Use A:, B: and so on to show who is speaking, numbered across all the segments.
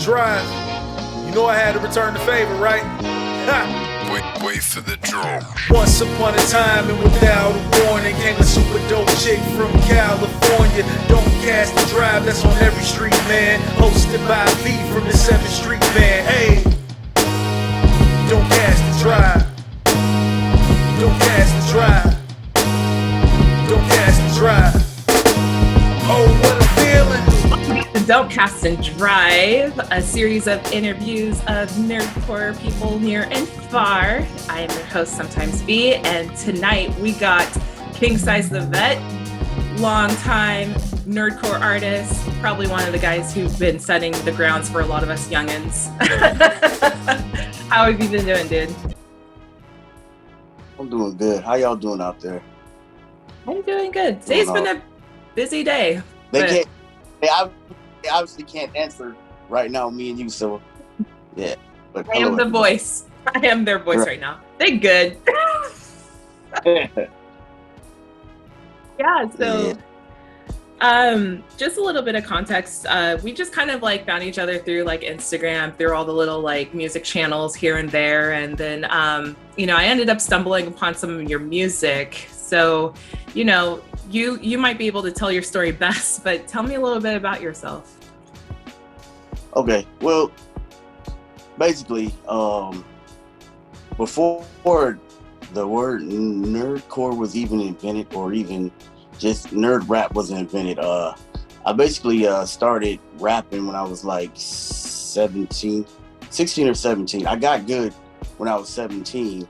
A: drive. You know I had to return the favor, right?
B: Wait for the drum.
A: Once upon a time and without a warning came a super dope chick from California. Don't cast the drive, that's on every street, man. Hosted by V from the 7th Street Band. Hey, don't cast the drive. Don't cast the drive. Don't cast the drive. Oh, what a feeling.
C: Don't Cast and Drive, a series of interviews of nerdcore people near and far. I am your host, Sometimes B, and tonight we got Kingsize the Vet, longtime nerdcore artist, probably one of the guys who've been setting the grounds for a lot of us youngins. How have you been doing, dude?
D: I'm doing good. How y'all doing out there?
C: I'm doing good. Today's been a busy day.
D: They obviously can't answer right now, me and you, so yeah. But
C: I am the voice. I am their voice right now. They good. Yeah, so just a little bit of context. We just kind of like found each other through like Instagram, through all the little like music channels here and there. And then, I ended up stumbling upon some of your music. So, you might be able to tell your story best, but tell me a little bit about yourself.
D: Okay, well, basically, before the word nerdcore was even invented, or even just nerd rap wasn't invented, I basically started rapping when I was like 16 or 17. I got good when I was 17,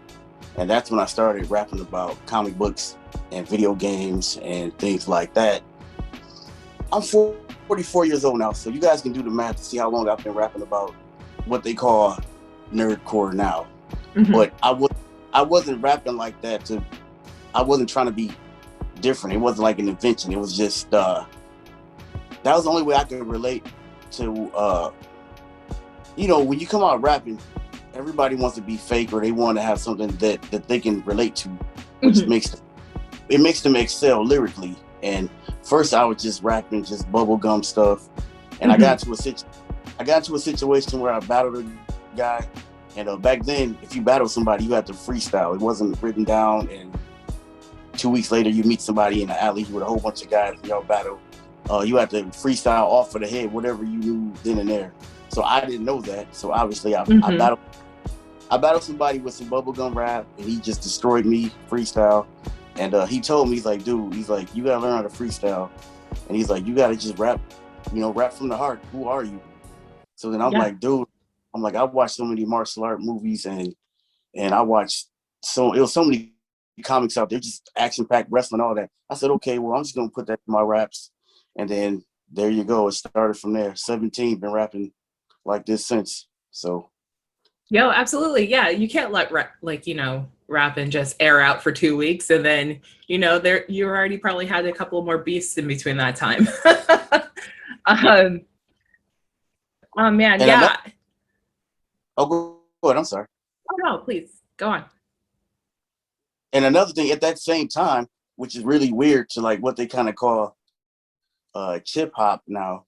D: and that's when I started rapping about comic books and video games and things like that. I'm 44 years old now, so you guys can do the math to see how long I've been rapping about what they call nerdcore now. Mm-hmm. But I wasn't rapping like that I wasn't trying to be different. It wasn't like an invention. It was just that was the only way I could relate to when you come out rapping, everybody wants to be fake, or they want to have something that they can relate to, which mm-hmm. makes them excel lyrically. And first I was just rapping just bubblegum stuff, and mm-hmm. I got into a situation where I battled a guy, and back then if you battle somebody you had to freestyle. It wasn't written down, and 2 weeks later you meet somebody in the alley with a whole bunch of guys and y'all battle. You had to freestyle off of the head whatever you knew then and there. So I didn't know that, so obviously I battled somebody with some bubblegum rap, and he just destroyed me freestyle. And he told me, he's like, dude, he's like, you gotta learn how to freestyle. And he's like, you gotta just rap, rap from the heart. Who are you? So then I'm like, dude, I watched so many martial art movies, and I watched so many comics out there, just action-packed wrestling, all that. I said, okay, well, I'm just gonna put that in my raps. And then there you go. It started from there. 17, been rapping like this since. So.
C: Yo, absolutely. Yeah, you can't let rap and just air out for 2 weeks, and then you already probably had a couple more beasts in between that time. Oh man, and yeah.
D: Go ahead. I'm sorry.
C: Oh no, please go on.
D: And another thing, at that same time, which is really weird to like what they kind of call chip hop now.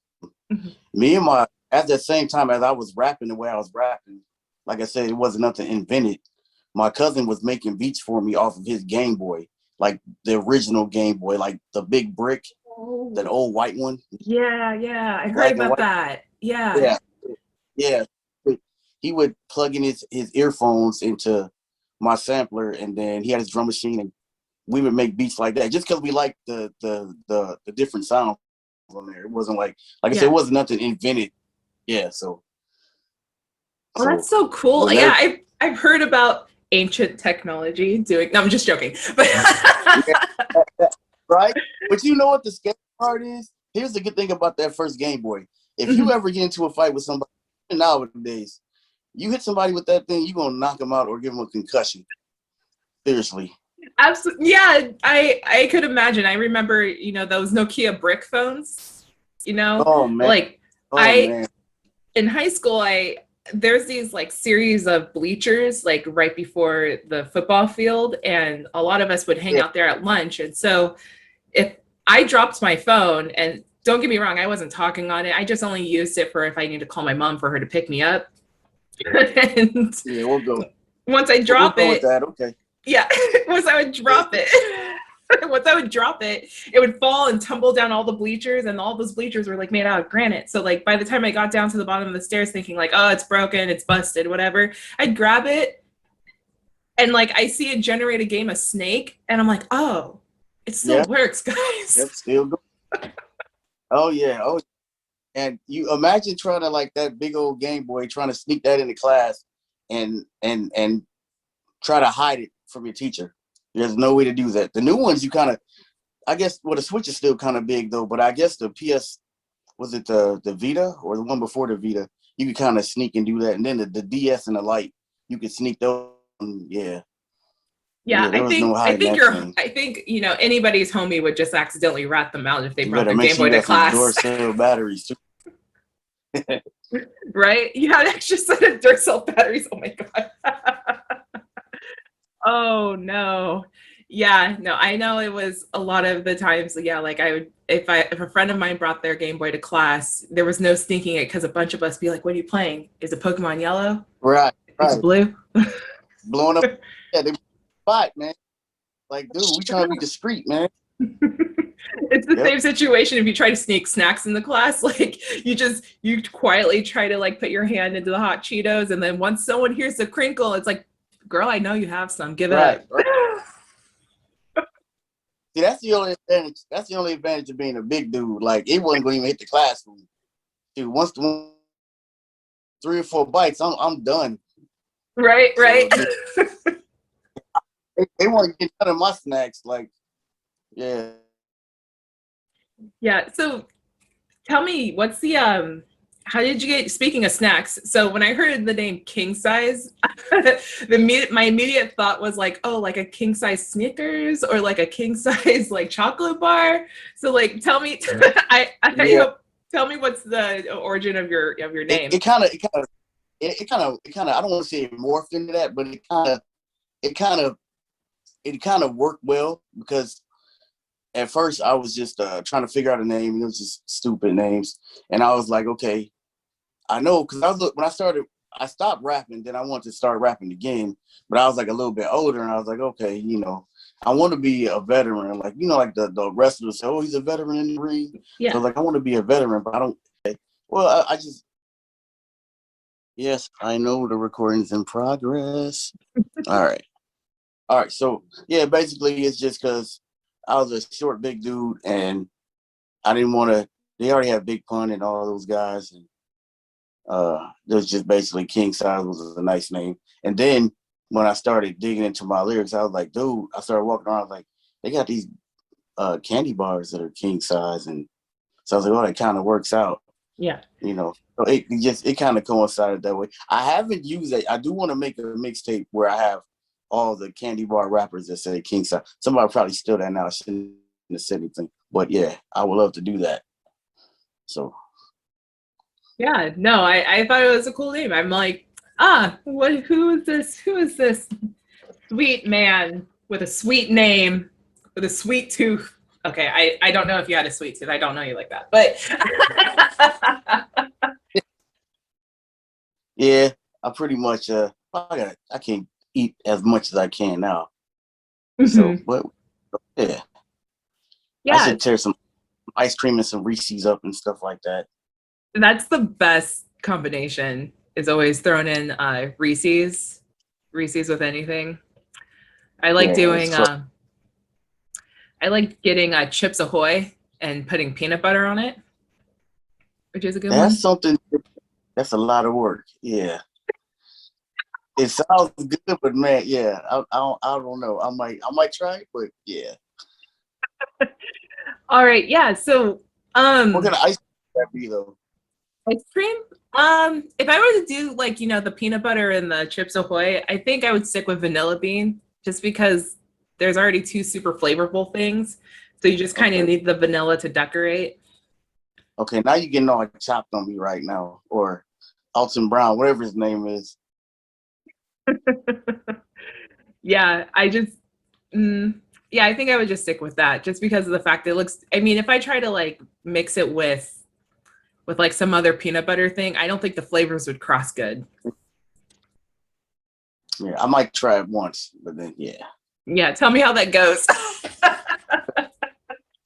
D: Mm-hmm. At the same time as I was rapping the way I was rapping, like I said, it wasn't nothing invented. My cousin was making beats for me off of his Game Boy, like the original Game Boy, like the big brick, that old white one.
C: Yeah. I heard about that. Yeah.
D: He would plug in his earphones into my sampler, and then he had his drum machine, and we would make beats like that just because we liked the different sounds on there. It wasn't like I said, it wasn't nothing invented. Yeah, so.
C: Well, that's so cool. Yeah, I've heard about ancient technology doing. No, I'm just joking. But
D: right? But you know what the scary part is? Here's the good thing about that first Game Boy. If you ever get into a fight with somebody nowadays, you hit somebody with that thing, you're gonna knock them out or give them a concussion. Seriously.
C: Absolutely. Yeah, I could imagine. I remember, those Nokia brick phones.
D: Oh man.
C: Man. In high school, there's these like series of bleachers like right before the football field, and a lot of us would hang out there at lunch. And so if I dropped my phone and don't get me wrong, I wasn't talking on it. I just only used it for if I need to call my mom for her to pick me up. And
D: Yeah, we'll go.
C: once I drop
D: We'll go
C: it,
D: with that. Okay.
C: yeah, once I would drop it, it would fall and tumble down all the bleachers, and all those bleachers were like made out of granite. So like by the time I got down to the bottom of the stairs thinking like, oh, it's broken, it's busted, whatever, I'd grab it and like I see it generate a game of Snake, and I'm like, oh, it still works, guys.
D: Yep, still go. Oh yeah. Oh, and you imagine trying to like that big old Game Boy, trying to sneak that into class and try to hide it from your teacher. There's no way to do that. The new ones, you kind of, I guess, well, the Switch is still kind of big though, but I guess the PS, was it the Vita or the one before the Vita? You could kind of sneak and do that. And then the DS and the Lite, you could sneak those. Yeah.
C: Yeah,
D: there was no
C: I
D: hiding
C: think
D: that thing.
C: I think, you know, anybody's homie would just accidentally rat them out if they
D: You
C: brought
D: better
C: their
D: make
C: Game
D: sure
C: Boy
D: you
C: to
D: got some
C: class.
D: Duracell batteries too.
C: Right? You had extra set of Duracell batteries. Oh my God. Oh no. Yeah, no, I know it was a lot of the times, yeah, like I would, if a friend of mine brought their Game Boy to class, there was no sneaking it because a bunch of us be like, what are you playing? Is it Pokemon Yellow?
D: Right.
C: Is it blue?
D: Blowing up. Yeah, they spot, man. Like, dude, we trying to be discreet, man.
C: It's the same situation if you try to sneak snacks in the class. Like you quietly try to like put your hand into the hot Cheetos, and then once someone hears the crinkle, it's like, girl, I know you have some. Give it up.
D: Right. See, that's the only advantage. That's the only advantage of being a big dude. Like, it wasn't going to even hit the classroom. Dude, once the 3 or 4 bites, I'm done.
C: Right.
D: So, they want to get none of my snacks. Like, yeah.
C: Yeah. So tell me, what's the how did you get, speaking of snacks, so when I heard the name Kingsize, my immediate thought was like, oh, like a king size Snickers or like a king size like chocolate bar. So like tell me tell me what's the origin of your name.
D: It kind of I don't want to say it morphed into that, but it kind of worked well, because at first I was just trying to figure out a name, and it was just stupid names. And I was like, okay, I know, because I stopped rapping, then I wanted to start rapping again, but I was like a little bit older, and I was like, okay, I want to be a veteran, like, like the wrestlers say, oh, he's a veteran in the ring.
C: Yeah.
D: So like, I want to be a veteran, but I don't. Well, I just. Yes, I know the recording's in progress. All right. So yeah, basically it's just because I was a short, big dude, and I didn't want to. They already have Big Pun and all those guys, and it was just basically Kingsize was a nice name. And then when I started digging into my lyrics, I was like, dude, I started walking around, I was like, they got these candy bars that are king size, and so I was like, oh, that kind of works out.
C: Yeah.
D: So it kind of coincided that way. I haven't used it. I do want to make a mixtape where I have all the candy bar rappers that say king size. Somebody probably steal that now. I shouldn't have said anything, but yeah, I would love to do that. So.
C: Yeah, no, I thought it was a cool name. I'm like, who is this? Who is this sweet man with a sweet name, with a sweet tooth? Okay, I don't know if you had a sweet tooth. I don't know you like that, but
D: yeah, I pretty much I can't eat as much as I can now. So, but yeah, I should tear some ice cream and some Reese's up and stuff like that.
C: That's the best combination, is always thrown in Reese's with anything. I like doing I like getting Chips Ahoy and putting peanut butter on it, which is a good one.
D: That's something. That's a lot of work. Yeah, it sounds good, but man, yeah, I don't know. I might try it, but yeah.
C: All right, yeah. So,
D: what kind of ice cream would that be though?
C: Ice cream? If I were to do like, the peanut butter and the Chips Ahoy, I think I would stick with vanilla bean, just because there's already 2 super flavorful things. So you just kind of need the vanilla to decorate.
D: Okay, now you're getting all chopped on me right now, or Alton Brown, whatever his name is.
C: Yeah, I think I would just stick with that, just because of the fact that it looks, I mean, if I try to like mix it with like some other peanut butter thing, I don't think the flavors would cross good.
D: Yeah, I might try it once, but then
C: Yeah, tell me how that goes.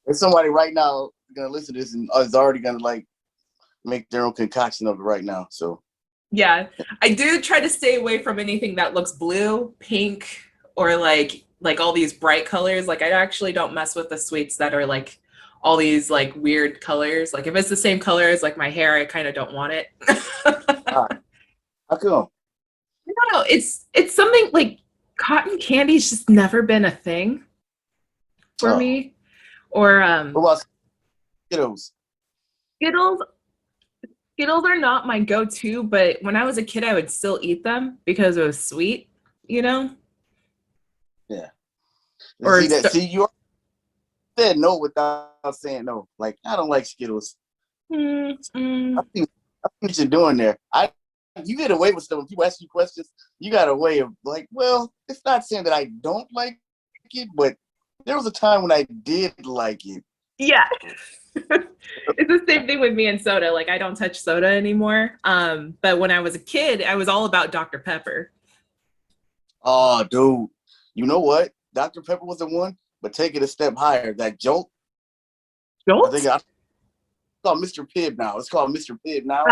D: There's somebody right now gonna listen to this and is already gonna like make their own concoction of it right now. So
C: Yeah, I do try to stay away from anything that looks blue, pink, or like all these bright colors. Like I actually don't mess with the sweets that are like all these like weird colors. Like if it's the same color as like my hair, I kind of don't want it.
D: how come?
C: I don't know. It's something like cotton candy's just never been a thing for me. Or
D: What about Skittles?
C: Skittles. Skittles are not my go-to, but when I was a kid, I would still eat them because it was sweet, you know?
D: Yeah.
C: Or
D: See, you said no without saying no. Like, I don't like Skittles. I see what you're doing there. You get away with stuff when people ask you questions. You got a way of like, well, it's not saying that I don't like it, but there was a time when I did like it.
C: Yeah. It's the same thing with me and soda. Like I don't touch soda anymore. But when I was a kid, I was all about Dr. Pepper.
D: Oh, dude. You know what? Dr. Pepper was the one, but take it a step higher. That Jolt.
C: Jolt?
D: I think it's called Mr. Pibb now. It's called Mr. Pibb now.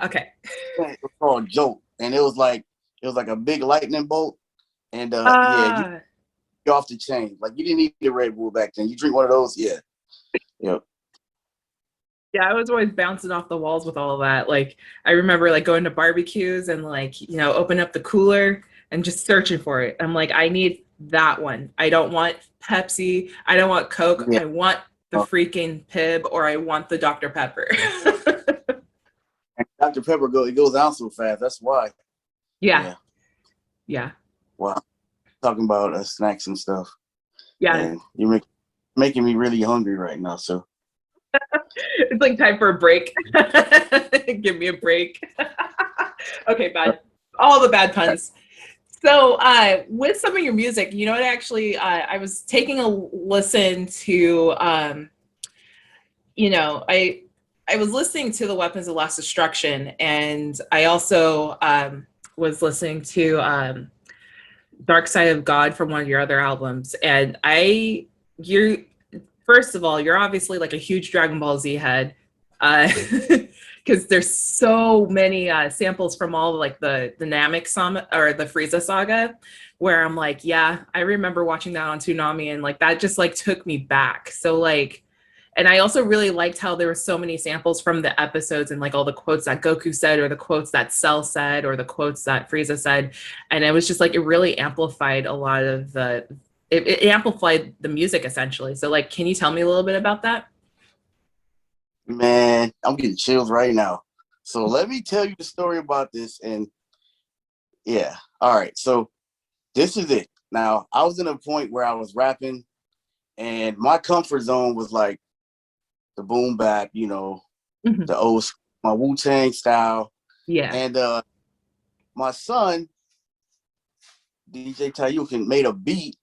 C: Okay.
D: It was called Jolt. And it was like a big lightning bolt. And you off the chain. Like you didn't eat the Red Bull back then. You drink one of those, yeah. Yep.
C: Yeah, I was always bouncing off the walls with all of that. Like I remember like going to barbecues and like, you know, open up the cooler and just searching for it. I'm like, I need that one. I don't want Pepsi. I don't want Coke.
D: Yeah.
C: I want the freaking Pibb, or I want the Dr. Pepper.
D: And Dr. Pepper it goes down so fast. That's why.
C: Yeah.
D: Wow. Talking about snacks and stuff.
C: Yeah.
D: And you're making me really hungry right now. So
C: it's like time for a break. Give me a break. Okay, bad. All the bad puns. So with some of your music, you know what, actually, I was taking a listen to, you know, I was listening to the Weapons of Last Destruction, and I also was listening to Dark Side of God from one of your other albums. And first of all, you're obviously like a huge Dragon Ball Z head, because there's so many samples from all like the Namek saga or the Frieza saga, where I'm like, yeah, I remember watching that on Toonami, and like that just like took me back. So like, and I also really liked how there were so many samples from the episodes and like all the quotes that Goku said, or the quotes that Cell said, or the quotes that Frieza said, and it was just like it really amplified a lot of it amplified the music essentially. So like, can you tell me a little bit about that?
D: man, I'm getting chills right now. So let me tell you the story about this. And yeah, all right. So this is it. Now I was in a point where I was rapping, and my comfort zone was like the boom bap, you know, the old my Wu-Tang style.
C: Yeah.
D: And my son, DJ Tayukin, made a beat,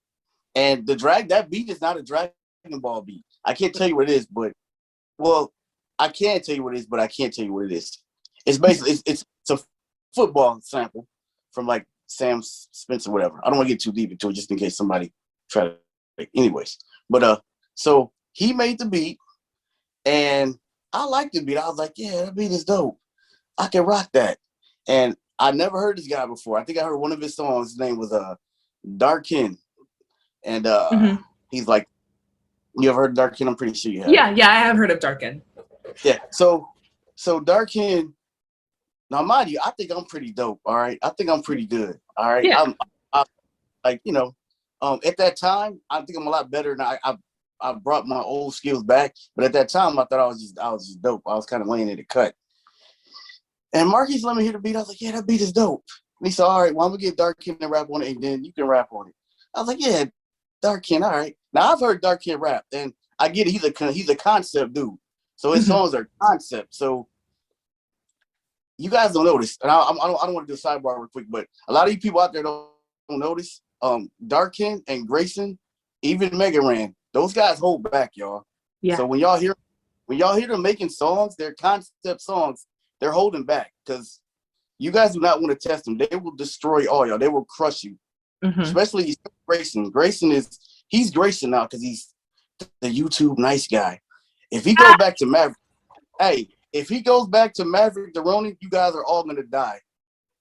D: and that beat is not a Dragon Ball beat. I can't tell you what it is, but I can tell you what it is, but I can't tell you what it is. It's basically it's a football sample from like Sam Spencer, whatever. I don't want to get too deep into it just in case somebody try to. Anyways, but so he made the beat, and I liked the beat. I was like, yeah, that beat is dope. I can rock that. And I never heard this guy before. I think I heard one of his songs. His name was Darkin, and he's like, you ever heard of Darkin? I'm pretty sure you have.
C: Yeah, I have heard of Darkin.
D: Yeah, so Darkin. Now, mind you, I think I'm pretty dope. All right, I think I'm pretty good. All right,
C: yeah.
D: I'm like, you know, at that time, I think I'm a lot better. Now I brought my old skills back, but at that time, I thought I was just dope. I was kind of laying in the cut. And Marquis let me hear the beat. I was like, yeah, that beat is dope. And he said, all right, well, I'm gonna get Darkin to rap on it, and then you can rap on it. I was like, yeah, Darkin, all right. Now I've heard Darkin rap, and I get it. He's a concept dude. So his songs are concept. So you guys don't know this, and I don't want to do a sidebar real quick, but a lot of you people out there don't know this. Darkin and Grayson, even Mega Ran, those guys hold back, y'all.
C: Yeah.
D: So when y'all hear when y'all hear them making songs, their concept songs, they're holding back because you guys do not want to test them. They will destroy all y'all. They will crush you. Especially Grayson. He's Grayson now because he's the YouTube nice guy. If he goes back to Maverick, if he goes back to Maverick the Ronin, you guys are all gonna die.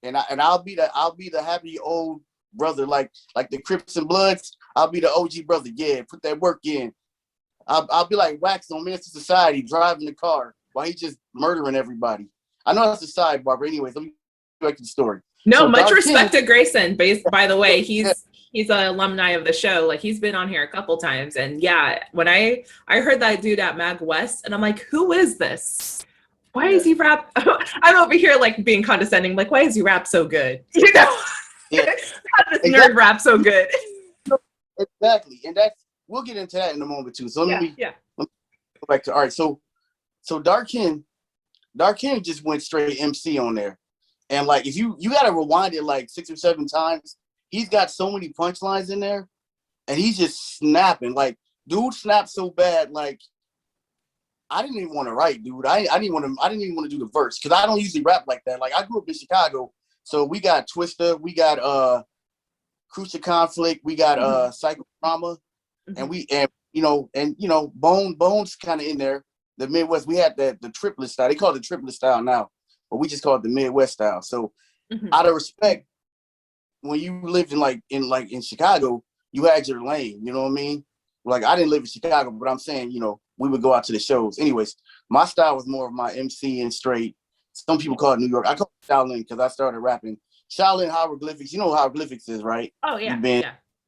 D: And I'll be the happy old brother, like the Crips and Bloods. I'll be the OG brother. Yeah, put that work in. I'll be like Wax on Minister Society, driving the car while he's just murdering everybody. I know that's a sidebar, but anyways, let me go back to the story.
C: No,
D: so
C: much
D: Dark
C: respect
D: King,
C: to Grayson. By the way, he's an alumni of the show. Like he's been on here a couple times. And yeah, when I heard that dude at Mag West, and I'm like, who is this? Why is he rap? I'm over here like being condescending. Like, why is he rap so good? You know, how does nerd rap so good?
D: Exactly, and we'll get into that in a moment too. So let me go back to So Dark King just went straight MC on there. And like if you gotta rewind it like 6 or 7 times, he's got so many punchlines in there, and he's just snapping. Like dude snapped so bad, like I didn't even want to write, dude. I didn't even want to do the verse because I don't usually rap like that. Like I grew up in Chicago, so we got Twista, we got Crucial Conflict, we got Psychodrama, and Bones kind of in there. The Midwest, we had the triplet style. They call it the triplet style now, but we just call it the Midwest style. So out of respect, when you lived in Chicago, you had your lane, you know what I mean? Like I didn't live in Chicago, but I'm saying, we would go out to the shows. Anyways, my style was more of my MC and straight. Some people call it New York. I call it Shaolin because I started rapping. Shaolin hieroglyphics. You know what hieroglyphics is, right?
C: Oh yeah.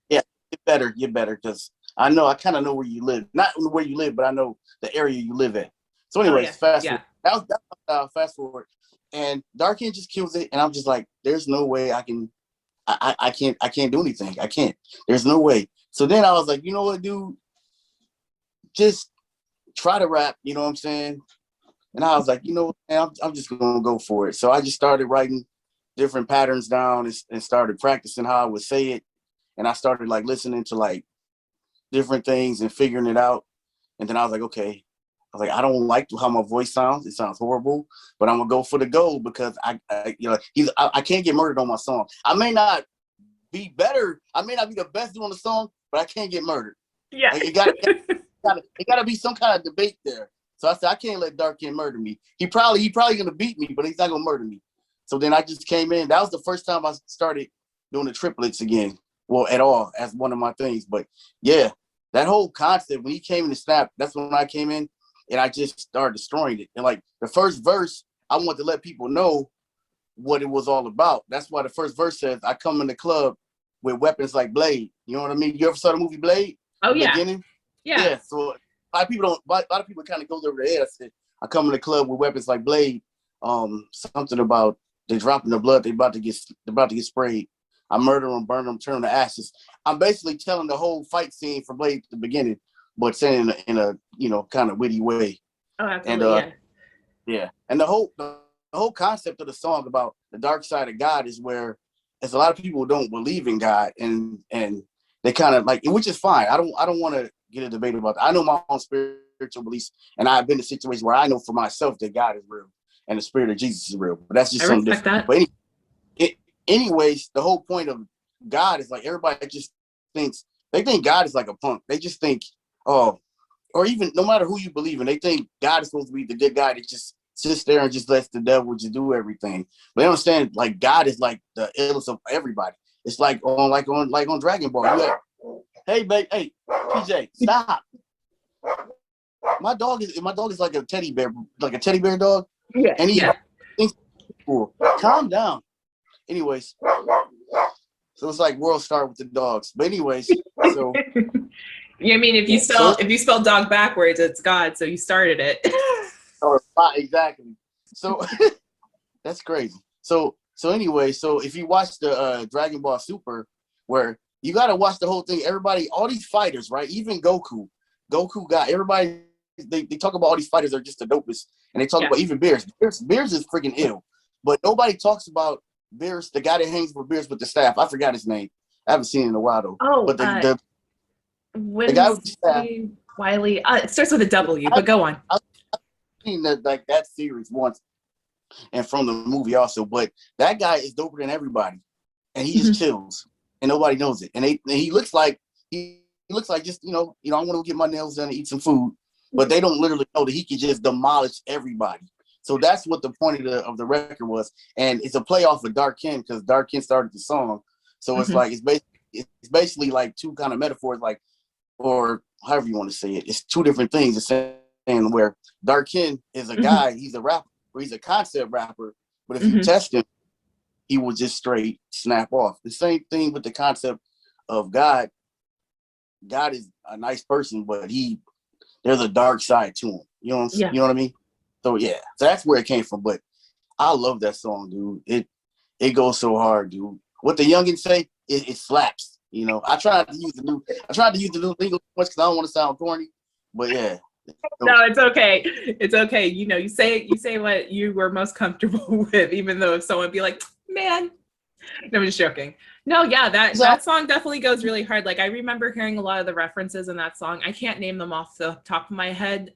D: Yeah. Get better because I kind of know where you live. Not where you live, but I know the area you live in. So anyways, fast forward. That's my style, fast forward. And Dark King just kills it. And I'm just like, there's no way I can't do anything. I can't. There's no way. So then I was like, you know what, dude? Just try to rap, you know what I'm saying? And I was like, man, I'm just going to go for it. So I just started writing different patterns down and started practicing how I would say it. And I started like listening to like different things and figuring it out. And then I was like, okay. I was like, I don't like how my voice sounds. It sounds horrible, but I'm going to go for the gold because I can't get murdered on my song. I may not be better. I may not be the best on the song, but I can't get murdered.
C: Yeah.
D: Like, it got to be some kind of debate there. So I said, I can't let Dark King murder me. He probably going to beat me, but he's not going to murder me. So then I just came in. That was the first time I started doing the triplets again. Well, at all, as one of my things. But yeah, that whole concept, when he came in to snap, that's when I came in and I just started destroying it. And like the first verse, I wanted to let people know what it was all about. That's why the first verse says, I come in the club with weapons like Blade. You know what I mean? You ever saw the movie Blade?
C: Oh, yeah.
D: Beginning?
C: Yeah.
D: So a lot of people kind of goes over their head. I said, I come in the club with weapons like Blade. Something about they dropping the blood, they about to get sprayed. I murder them, burn them, turn them to ashes. I'm basically telling the whole fight scene from Blade at the beginning, but saying in a kind of witty way.
C: Oh, absolutely.
D: Yeah. And the whole concept of the song about the dark side of God is where, as a lot of people don't believe in God, and they kind of like, which is fine. I don't want to get a debate about that. I know my own spiritual beliefs, and I've been in situations where I know for myself that God is real and the spirit of Jesus is real. But that's just something different. But anyways, the whole point of God is like everybody just thinks they think God is like a punk. They just think, or even no matter who you believe in, they think God is supposed to be the good guy that just sits there and just lets the devil just do everything. But they understand like God is like the illest of everybody. It's like on Dragon Ball. Hey PJ, stop. My dog is like a teddy bear dog.
C: Yeah.
D: And he thinks cool. Calm down. Anyways, so it's like world start with the dogs. But anyways, so
C: I mean, if you spell dog backwards, it's God. So you started it.
D: Exactly. So that's crazy. So anyway, so if you watch the Dragon Ball Super, where you got to watch the whole thing, everybody, all these fighters, right? Even Goku got everybody. They talk about all these fighters are just the dopest, and they talk about even Beers. Beers is freaking ill, but nobody talks about Beers, the guy that hangs with Beers with the staff. I forgot his name. I haven't seen it in a while though.
C: Oh,
D: but the guy with the staff,
C: Wiley. It starts with a W, but go on.
D: seen that series once and from the movie also, but that guy is doper than everybody, and he just chills and nobody knows it. And he looks like just I want to get my nails done and eat some food, but they don't literally know that he can just demolish everybody. So that's what the point of the record was, and it's a play off of Dark Ken because Dark Ken started the song. So it's like it's basically like two kind of metaphors, like, or however you want to say it. It's two different things. It's saying where Dark Ken is a guy, he's a rapper, or he's a concept rapper, but if you test him, he will just straight snap off. The same thing with the concept of God. God is a nice person, but there's a dark side to him. You know what I mean? So yeah, so that's where it came from. But I love that song, dude. It goes so hard, dude. What the youngins say, it slaps. I tried to use the new lingo much because I don't want to sound corny, but yeah.
C: No, it's okay. It's okay. You say what you were most comfortable with, even though if someone be like, man, no, I'm just joking. No, yeah, that song definitely goes really hard. Like I remember hearing a lot of the references in that song. I can't name them off the top of my head,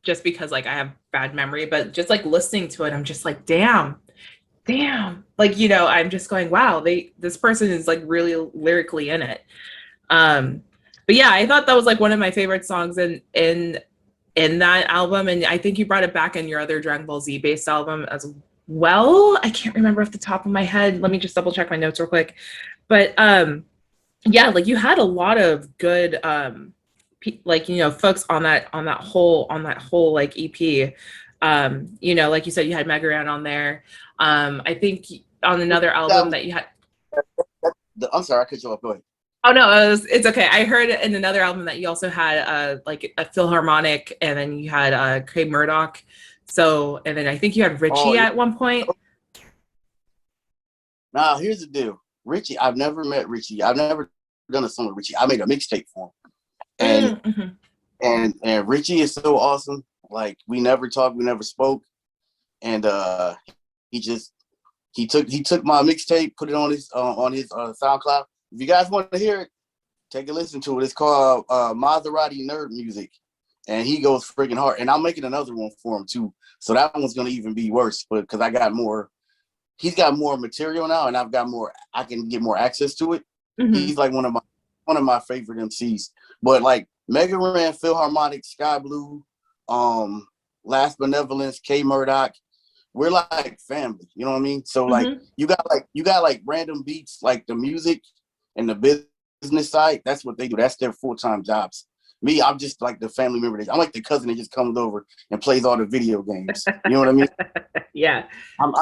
C: just because like I have bad memory, but just like listening to it, I'm just like, damn. Like, I'm just going, wow, this person is like really lyrically in it. But yeah, I thought that was like one of my favorite songs in that album. And I think you brought it back in your other Dragon Ball Z based album as well. I can't remember off the top of my head. Let me just double check my notes real quick. But yeah, like you had a lot of good folks on that whole like EP. Like you said, you had Megaran on there. I think on another album that you had.
D: I'm sorry, I cut you off. Go ahead.
C: Oh no, it's okay. I heard in another album that you also had like a Philharmonic, and then you had Craig Murdoch. So, and then I think you had Richie at one point.
D: Now, here's the deal. Richie, I've never met Richie. I've never done a song with Richie. I made a mixtape for him. And Richie is so awesome. Like we never talked, we never spoke. And he took my mixtape, put it on his SoundCloud. If you guys want to hear it, take a listen to it. It's called Maserati Nerd Music. And he goes freaking hard. And I'm making another one for him too. So that one's gonna even be worse, but because I got more, he's got more material now, and I've got more. I can get more access to it. He's like one of my favorite MCs. But like Mega Ran, Philharmonic, Sky Blue, Last Benevolence, K Murdoch, we're like family. You know what I mean? So like you got like random beats, like the music and the business side. That's what they do. That's their full-time jobs. Me, I'm just like the family member. I'm like the cousin that just comes over and plays all the video games. You know what I mean?
C: Yeah.
D: I'm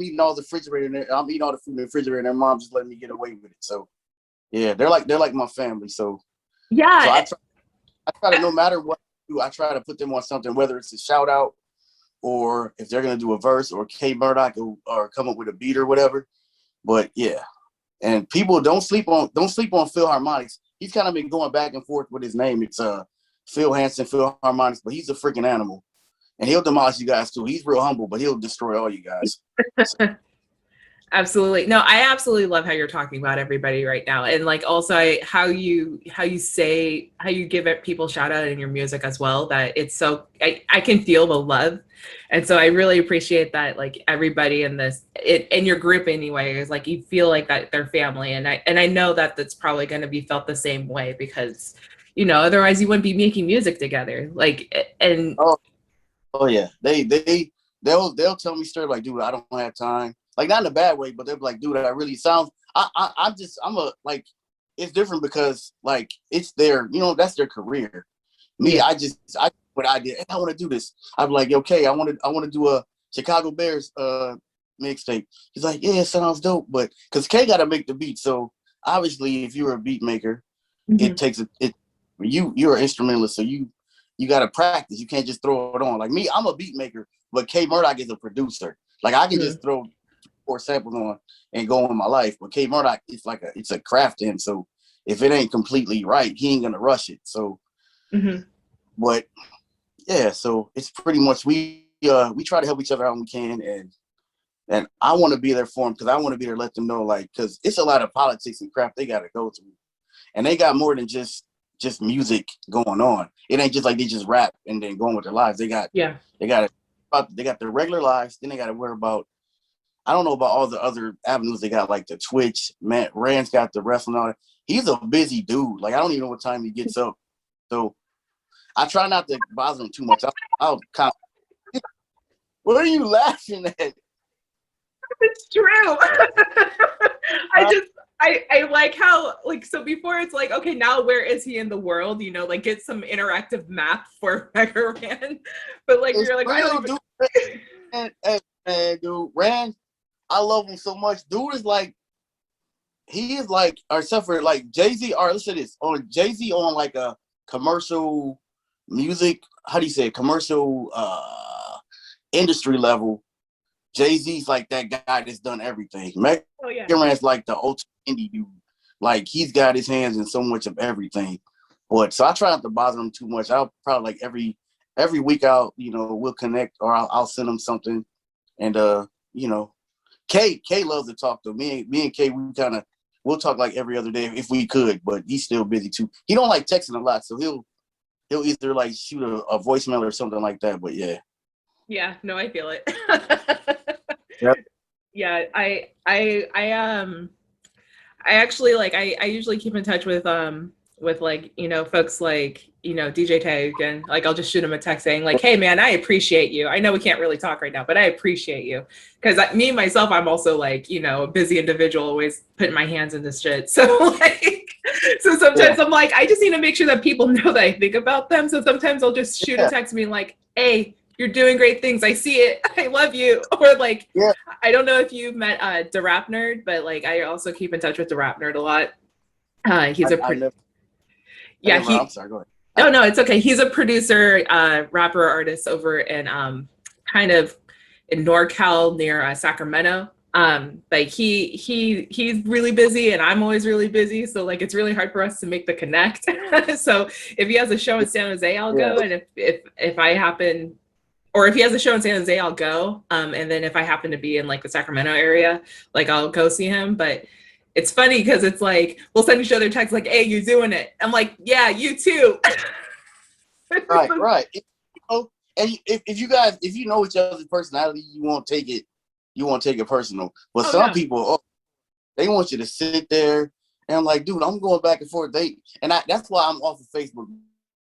D: eating all the refrigerator. I'm eating all the food in the refrigerator, and their mom just letting me get away with it. So, yeah, they're like my family. So,
C: yeah.
D: So I try to, no matter what I do, I try to put them on something, whether it's a shout out or if they're gonna do a verse or K Murdoch or come up with a beat or whatever. But yeah, and people don't sleep on Philharmonics. He's kind of been going back and forth with his name. It's Phil Hansen, Philharmonics, but he's a freaking animal. And he'll demolish you guys too. He's real humble, but he'll destroy all you guys.
C: Absolutely. No, I absolutely love how you're talking about everybody right now. And like also how you give it people shout out in your music as well, that it's so I can feel the love. And so I really appreciate that, like everybody in in your group anyway, is like you feel like that they're family. And I know that that's probably going to be felt the same way because, otherwise you wouldn't be making music together. Like, and
D: oh yeah, they'll tell me straight like, dude, I don't have time. Like not in a bad way, but they're like, dude, I really sounds. It's different because like it's their, that's their career. Me, yeah. What I did, I want to do this. I'm like, okay, I want to do a Chicago Bears mixtape. He's like, yeah, it sounds dope, but because K got to make the beat, so obviously if you're a beat maker, it takes you're an instrumentalist, so you got to practice. You can't just throw it on. Like me, I'm a beat maker, but K Murdoch is a producer. Like I can just throw 4 samples on and go on my life, but K Murdoch, it's a craft to him. So if it ain't completely right, he ain't gonna rush it. So, but yeah, so it's pretty much we try to help each other out when we can, and I want to be there for them because I want to be there to let them know, like, because it's a lot of politics and crap they got to go through, and they got more than just just music going on. It ain't just like they just rap and then going with their lives. They got the regular lives. Then they got to worry about, I don't know about all the other avenues they got, like the Twitch. Man, Rand's got the wrestling on it. He's a busy dude. Like, I don't even know what time he gets up. So I try not to bother him too much. I'll kind of, what are you laughing at?
C: It's true. I like how, like, so before it's like, okay, now where is he in the world? You know, like, get some interactive map for Mega Ran. But like, you're like,
D: real,
C: I don't even...
D: dude, Rand, I love him so much. Dude is like, he is like, or except for like Jay-Z, or listen to this, on Jay-Z on like a commercial music, how do you say it, commercial industry level. Jay-Z's like that guy that's done everything. Mega Ran's like the ultimate indie dude. Like, he's got his hands in so much of everything. But so I try not to bother him too much. I'll probably like every week we'll connect, or I'll send him something. And K loves to talk to me and K, we'll talk like every other day if we could, but he's still busy too. He don't like texting a lot, so he'll either like shoot a voicemail or something like that. But yeah.
C: Yeah, no, I feel it.
D: Yep.
C: Yeah, I actually like I usually keep in touch with like, folks like, DJ Tekken. Like, I'll just shoot him a text saying like, hey man, I appreciate you. I know we can't really talk right now, but I appreciate you. Because me myself, I'm also like, a busy individual, always putting my hands in this shit. So like, so sometimes I'm like, I just need to make sure that people know that I think about them. So sometimes I'll just shoot a text being like, hey, you're doing great things. I see it. I love you. Or like, I don't know if you've met the Rap Nerd, but like, I also keep in touch with the Rap Nerd a lot. He's I'm sorry, go ahead. Oh no, it's okay. He's a producer, rapper, artist over in kind of in NorCal near Sacramento. Like he's really busy and I'm always really busy. So like, it's really hard for us to make the connect. So if he has a show in San Jose, I'll go. And if I happen, or if he has a show in San Jose, I'll go. And then if I happen to be in like the Sacramento area, like I'll go see him. But it's funny because it's like, we'll send each other texts like, hey, you doing it? I'm like, yeah, you too.
D: Right. And if you know each other's personality, you won't take it personal. But some people, they want you to sit there and I'm like, dude, I'm going back and forth. That's why I'm off of Facebook,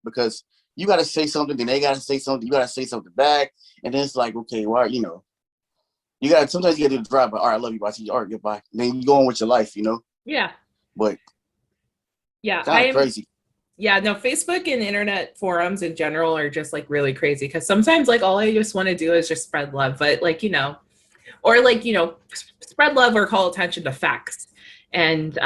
D: because you got to say something, then they got to say something, you got to say something back. And then it's like, okay, why, sometimes you got to do the drive, but all right, I love you, bye. See you, all right, goodbye. And then you go on with your life,
C: Yeah.
D: But
C: yeah,
D: kind of crazy.
C: Yeah, no, Facebook and internet forums in general are just like really crazy, because sometimes like all I just want to do is just spread love, but like, or like, spread love or call attention to facts. And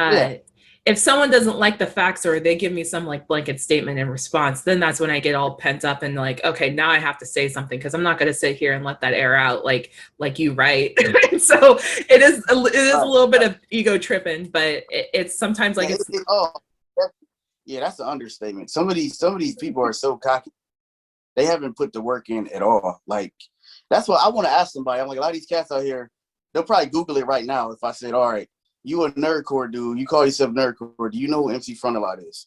C: if someone doesn't like the facts, or they give me some like blanket statement in response, then that's when I get all pent up and like, okay, now I have to say something, because I'm not going to sit here and let that air out like you, right? So it is a little bit of ego tripping, but it's sometimes like
D: that's an understatement. Some of these people are so cocky. They haven't put the work in at all. Like, that's what I want to ask somebody. I'm like, a lot of these cats out here, they'll probably Google it right now. If I said, all right, you a nerdcore dude, you call yourself nerdcore, do you know who MC Frontalot is?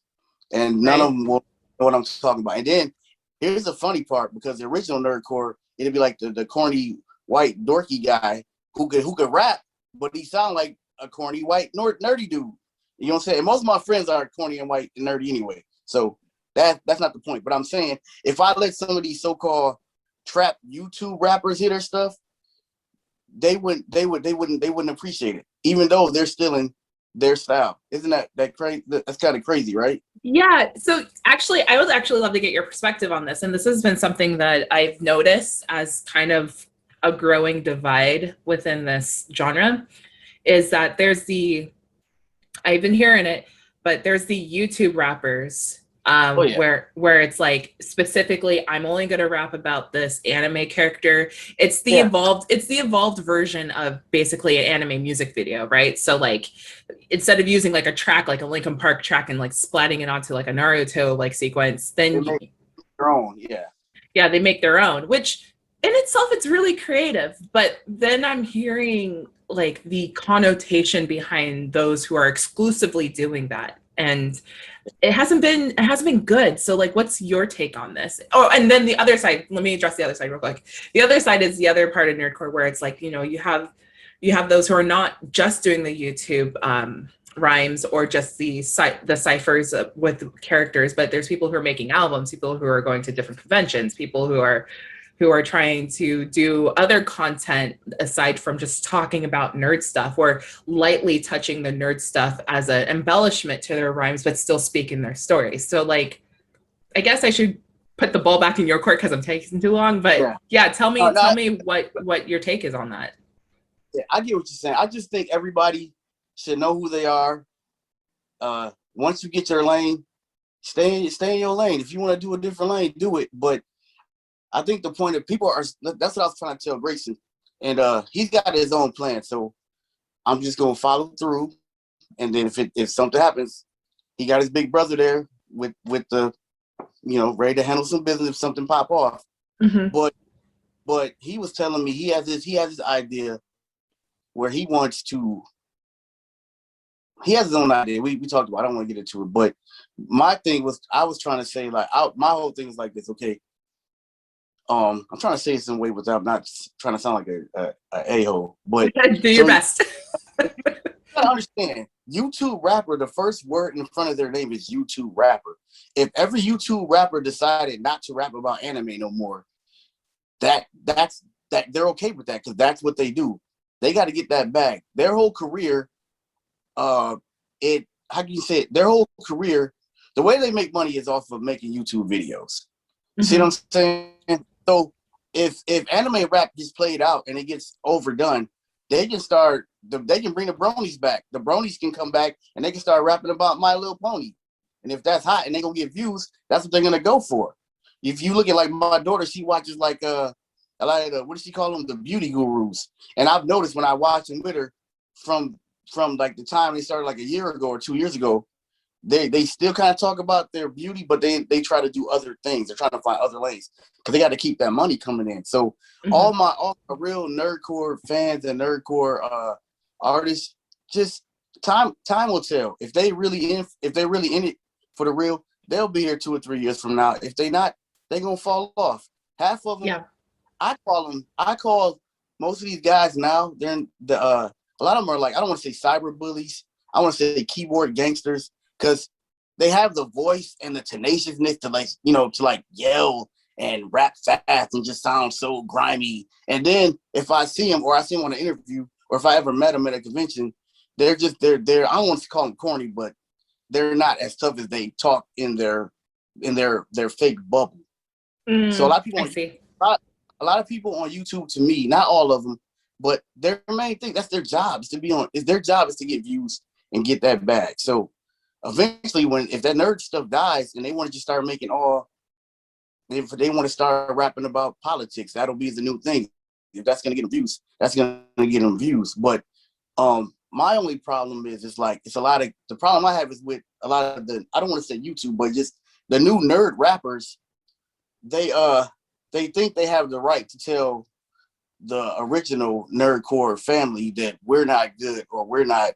D: And none of them will know what I'm talking about. And then here's the funny part, because the original nerdcore, it'd be like the corny white dorky guy who could rap, but he sound like a corny white nerdy dude. You know what I'm saying? And most of my friends are corny and white and nerdy anyway. So that's not the point. But I'm saying, if I let some of these so-called trap YouTube rappers hear their stuff, they wouldn't appreciate it, even though they're stealing their style. Isn't that crazy? That's kind of crazy, right?
C: Yeah. So actually, I would actually love to get your perspective on this. And this has been something that I've noticed as kind of a growing divide within this genre, is that I've been hearing it, but there's the YouTube rappers where it's like, specifically, I'm only going to rap about this anime character. It's the evolved version of basically an anime music video, right? So like, instead of using like a track, like a Linkin Park track, and like splatting it onto like a Naruto like sequence, then
D: they make their own.
C: Yeah, they make their own, which in itself, it's really creative. But then I'm hearing like the connotation behind those who are exclusively doing that and it hasn't been good. So like, what's your take on this? Oh, and then the other side, let me address the other side real quick. The other side is the other part of nerdcore where it's like, you have those who are not just doing the YouTube rhymes or just the ciphers with characters, but there's people who are making albums, people who are going to different conventions, people who are trying to do other content aside from just talking about nerd stuff or lightly touching the nerd stuff as an embellishment to their rhymes, but still speaking their stories. So like, I guess I should put the ball back in your court because I'm taking too long, but yeah, tell me what your take is on that.
D: Yeah, I get what you're saying. I just think everybody should know who they are. Once you get your lane, stay in your lane. If you want to do a different lane, do it. But I think the point of people are, that's what I was trying to tell Grayson. And he's got his own plan. So I'm just going to follow through. And then if something happens, he got his big brother there with the, ready to handle some business if something pop off.
C: Mm-hmm.
D: But he was telling me he has this idea where he wants to, he has his own idea. We talked about, I don't want to get into it, but my thing was, I was trying to say like, my whole thing is like this. Okay. I'm trying to say it some way without not trying to sound like a-hole, but
C: do your best.
D: You gotta understand, YouTube rapper, the first word in front of their name is YouTube rapper. If every YouTube rapper decided not to rap about anime no more, that's they're okay with that because that's what they do. They got to get that bag. Their whole career, how can you say it? Their whole career, the way they make money is off of making YouTube videos. You see what I'm saying? So if anime rap gets played out and it gets overdone, they can bring the bronies back. The bronies can come back and they can start rapping about My Little Pony. And if that's hot and they're gonna get views, that's what they're gonna go for. If you look at like my daughter, she watches like a lot of the, what does she call them? The beauty gurus. And I've noticed when I watch them with her from like the time they started like a year ago or 2 years ago, they still kind of talk about their beauty, but they try to do other things. They're trying to find other lanes because they got to keep that money coming in. So all my real nerdcore fans and nerdcore artists, just time will tell. If they're really in it for the real, they'll be here 2 or 3 years from now. If they not, they're gonna fall off. Half of them, yeah. I call most of these guys now, they're in the a lot of them are like, I don't want to say cyber bullies, I want to say keyboard gangsters, because they have the voice and the tenaciousness to yell and rap fast and just sound so grimy. And then if I see them or I see them on an interview or if I ever met them at a convention, they're I don't want to call them corny, but they're not as tough as they talk in their fake bubble. So a lot of people a lot of people on YouTube, to me, not all of them, but their main thing, that's their job, their job is to get views and get that bag. So eventually if that nerd stuff dies and they want to just start making if they want to start rapping about politics, that'll be the new thing. If that's going to get them views, that's going to get them views. But my only problem is it's a lot of, the problem I have is with a lot of the, I don't want to say YouTube, but just the new nerd rappers, they think they have the right to tell the original nerdcore family that we're not good or we're not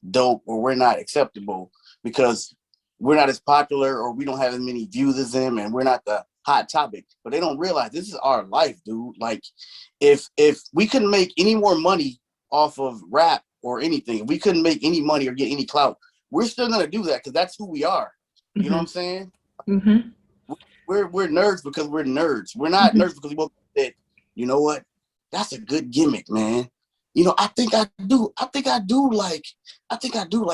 D: dope or we're not acceptable because we're not as popular or we don't have as many views as them and we're not the hot topic. But they don't realize this is our life, dude. Like if we couldn't make any more money off of rap or anything, if we couldn't make any money or get any clout, we're still gonna do that because that's who we are. You know what I'm saying?
C: Mm-hmm.
D: We're nerds because we're nerds. We're not nerds because we both said, you know what? That's a good gimmick, man. I think I do like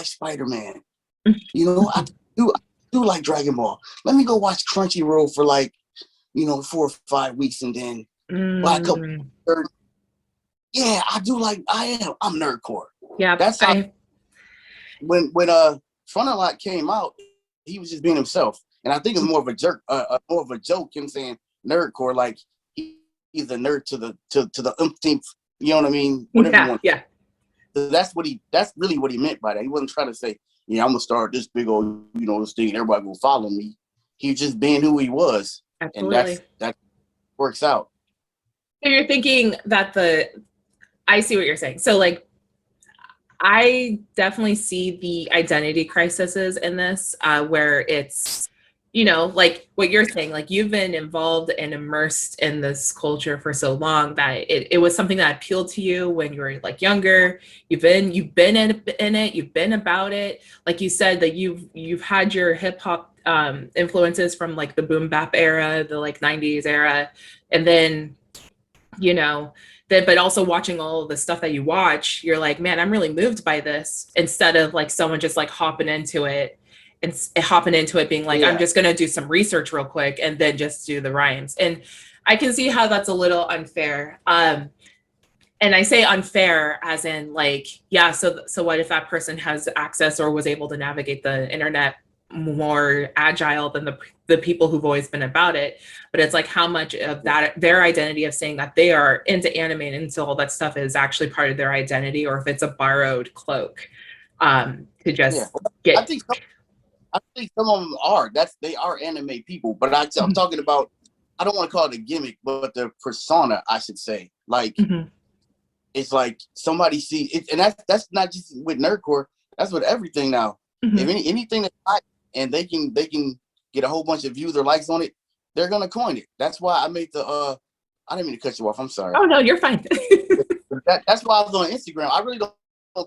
D: Spider-Man. I do like Dragon Ball. Let me go watch Crunchyroll for 4 or 5 weeks and then buy a couple. Yeah, I'm nerdcore. Yeah, that's how. When Frontalot came out, he was just being himself, and I think it's more of a joke. Him saying nerdcore, like he's a nerd to the umpteenth. You know what I mean? Whatever you want. Yeah. So that's really what he meant by that. He wasn't trying to say, yeah, I'm gonna start this big old, this thing, everybody will follow me. He was just being who he was. Absolutely. And that works out. So
C: you're thinking that I see what you're saying. So I definitely see the identity crises in this, where it's, you know, like what you're saying, like you've been involved and immersed in this culture for so long that it was something that appealed to you when you were like younger. You've been in it, you've been about it. Like you said that you've had your hip hop influences from like the boom bap era, the like 90s era, and then, you know, that, but also watching all of the stuff that you watch, you're like, man, I'm really moved by this, instead of like someone just like hopping into it and being like, I'm just going to do some research real quick and then just do the rhymes. And I can see how that's a little unfair. And I say unfair as in like, yeah, so what if that person has access or was able to navigate the internet more agile than the people who've always been about it? But it's like, how much of that, their identity of saying that they are into anime and into all that stuff, is actually part of their identity, or if it's a borrowed cloak to just get.
D: I think some of them are. They are anime people, but I'm talking about. I don't want to call it a gimmick, but the persona, I should say. Like, it's like somebody see it, and that's not just with nerdcore. That's with everything now. If anything that's hot and they can get a whole bunch of views or likes on it, they're gonna coin it. That's why I made the. I didn't mean to cut you off. I'm sorry.
C: Oh no, you're fine.
D: That's why I was on Instagram. I really don't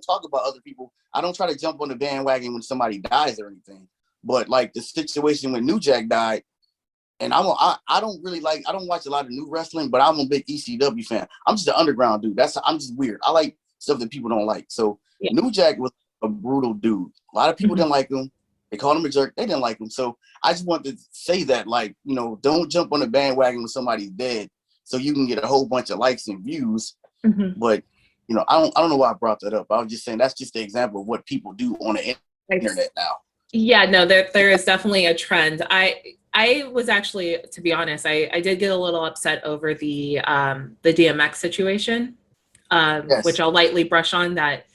D: talk about other people. I don't try to jump on the bandwagon when somebody dies or anything. But like the situation when New Jack died, and I don't watch a lot of new wrestling, but I'm a big ECW fan. I'm just an underground dude. I'm just weird. I like stuff that people don't like. So New Jack was a brutal dude. A lot of people didn't like him. They called him a jerk. They didn't like him. So I just wanted to say that, like, you know, don't jump on the bandwagon when somebody's dead so you can get a whole bunch of likes and views. But, you know, I don't know why I brought that up. I was just saying that's just the example of what people do on the internet now.
C: Yeah, no, there is definitely a trend. I was actually, to be honest, I did get a little upset over the DMX situation, which I'll lightly brush on that.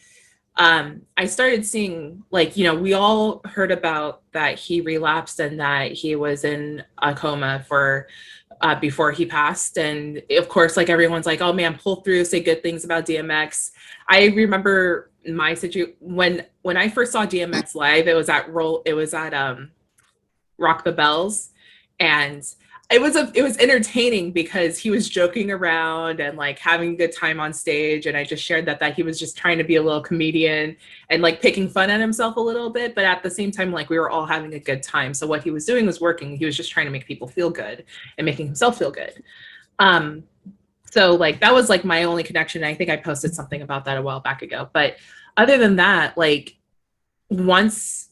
C: I started seeing, like, you know, we all heard about that he relapsed and that he was in a coma for before he passed. And of course, like, everyone's like, oh man, pull through, say good things about DMX. I remember my situation when I first saw DMX live, it was at Rock the Bells, and it was entertaining because he was joking around and like having a good time on stage, and I just shared that he was just trying to be a little comedian and like picking fun at himself a little bit, but at the same time, like, we were all having a good time. So what he was doing was working. He was just trying to make people feel good and making himself feel good. So like that was like my only connection. I think I posted something about that a while back ago, but other than that, like, once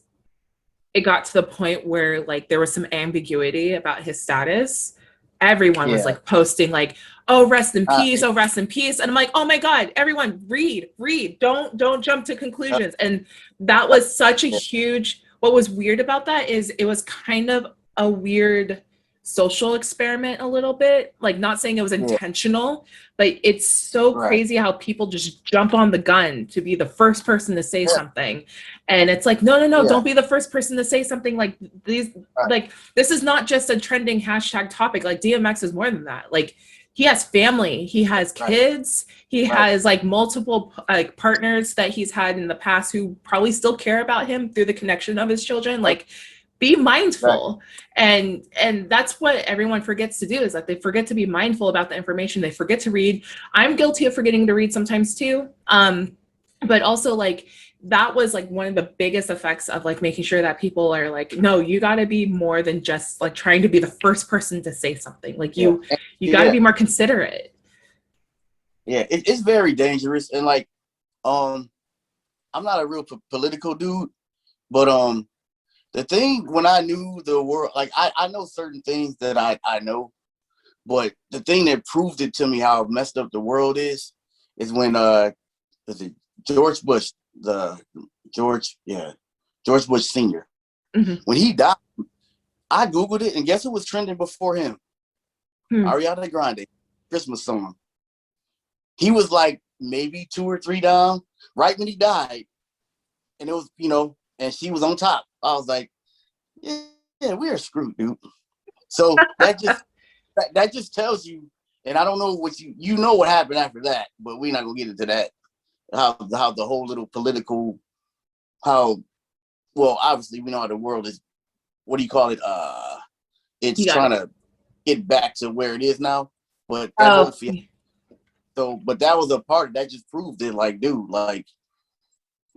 C: it got to the point where like there was some ambiguity about his status, everyone was like posting like, oh, rest in peace, oh, rest in peace. And I'm like, oh my God, everyone read, don't jump to conclusions. And that was such a huge, what was weird about that is it was kind of a weird social experiment a little bit, like, not saying it was intentional, but it's so crazy how people just jump on the gun to be the first person to say something. And it's like, no, don't be the first person to say something. Like, these, like, this is not just a trending hashtag topic. Like, DMX is more than that. Like, he has family, he has kids, he has like multiple like partners that he's had in the past who probably still care about him through the connection of his children. Like, be mindful. And that's what everyone forgets to do, is that they forget to be mindful about the information. They forget to read. I'm guilty of forgetting to read sometimes too. But also, like, that was like one of the biggest effects of like making sure that people are like, no, you got to be more than just like trying to be the first person to say something. Like, you got to be more considerate.
D: Yeah, it's very dangerous. And like, I'm not a real political dude, but the thing, when I knew the world, like, I know certain things that I know, but the thing that proved it to me how messed up the world is when was it George Bush, George Bush Sr. When he died, I Googled it, and guess who was trending before him? Ariana Grande, Christmas song. He was like maybe 2 or 3 down right when he died, and it was, you know, and she was on top. I was like, yeah, we are screwed, dude. So that just tells you, and I don't know what you know what happened after that, but we're not gonna get into that. how the whole little political, well, obviously we know how the world is, what do you call it? It's trying to get back to where it is now. But that whole but that was a part that just proved it. Like, dude, like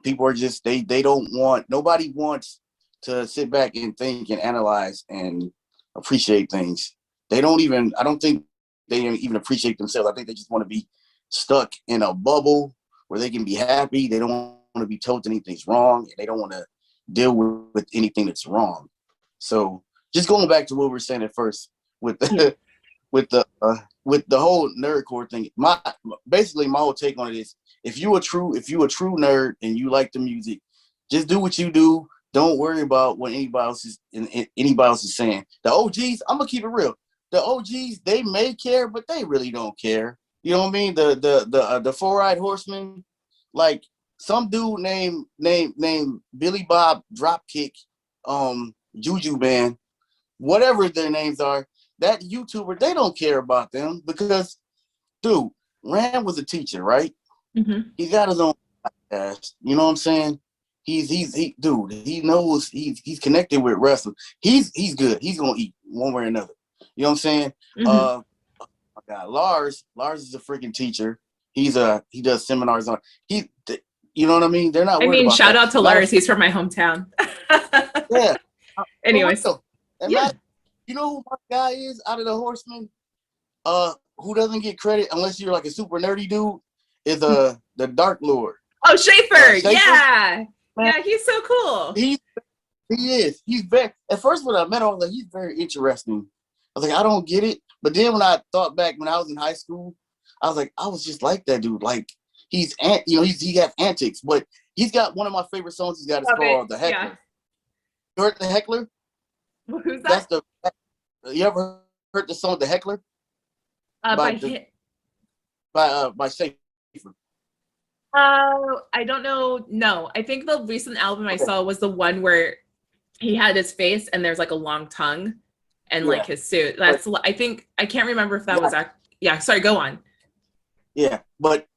D: people are just they don't want, nobody wants to sit back and think and analyze and appreciate things. I don't think they even appreciate themselves. I think they just want to be stuck in a bubble where they can be happy. They don't want to be told anything's wrong, and they don't want to deal with anything that's wrong. So just going back to what we were saying at first with the with the whole nerdcore thing, my whole take on it is, if you a true nerd and you like the music, just do what you do. Don't worry about what anybody else is saying. The OGs, I'm gonna keep it real. The OGs, they may care, but they really don't care. You know what I mean? The Four-Eyed Horsemen, like some dude named Billy Bob Dropkick, Juju Band, whatever their names are, that YouTuber, they don't care about them because, dude, Rand was a teacher, right?
C: Mm-hmm.
D: He's got his own podcast. You know what I'm saying? Dude, he knows he's connected with wrestling. He's good. He's gonna eat one way or another. You know what I'm saying?
C: Mm-hmm.
D: Oh my God, Lars is a freaking teacher. He does seminars on you know what I mean? They're not worried about
C: shout
D: that.
C: out to Lars. He's from my hometown.
D: Yeah.
C: Anyways.
D: You know who my guy is out of the Horsemen? Who doesn't get credit unless you're like a super nerdy dude? Is the Dark Lord.
C: Oh, Schaefer.
D: Schaefer?
C: Yeah. Yeah, he's so cool.
D: He is. He's very. At first, when I met him, I was like, he's very interesting. I was like, I don't get it. But then when I thought back when I was in high school, I was like, I was just like that dude. Like he has antics, but he's got one of my favorite songs. He's got is called The Heckler. Yeah. You heard The Heckler?
C: Who's that?
D: You ever heard the song The Heckler?
C: By
D: Schaefer.
C: I don't know. No, I think the recent album I saw was the one where he had his face and there's like a long tongue and like his suit. That's I think I can't remember if that was sorry, go on. Yeah,
D: but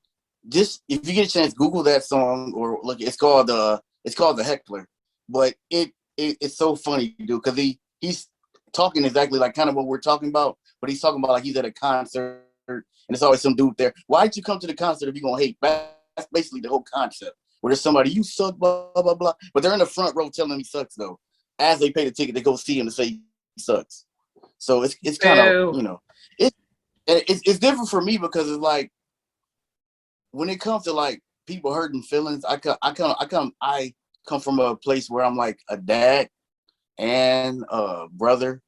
D: just if you get a chance, Google that song or look. It's called The Heckler. But it's so funny, dude, because he's talking exactly like kind of what we're talking about, but he's talking about like he's at a concert and there's always some dude there. Why'd you come to the concert if you're gonna hate? That's basically the whole concept. Where there's somebody, you suck, blah blah blah, but they're in the front row telling him he sucks though. As they pay the ticket, they go see him to say he sucks. So it's kind of, you know, it's different for me because it's like when it comes to like people hurting feelings, I come from a place where I'm like a dad and a brother.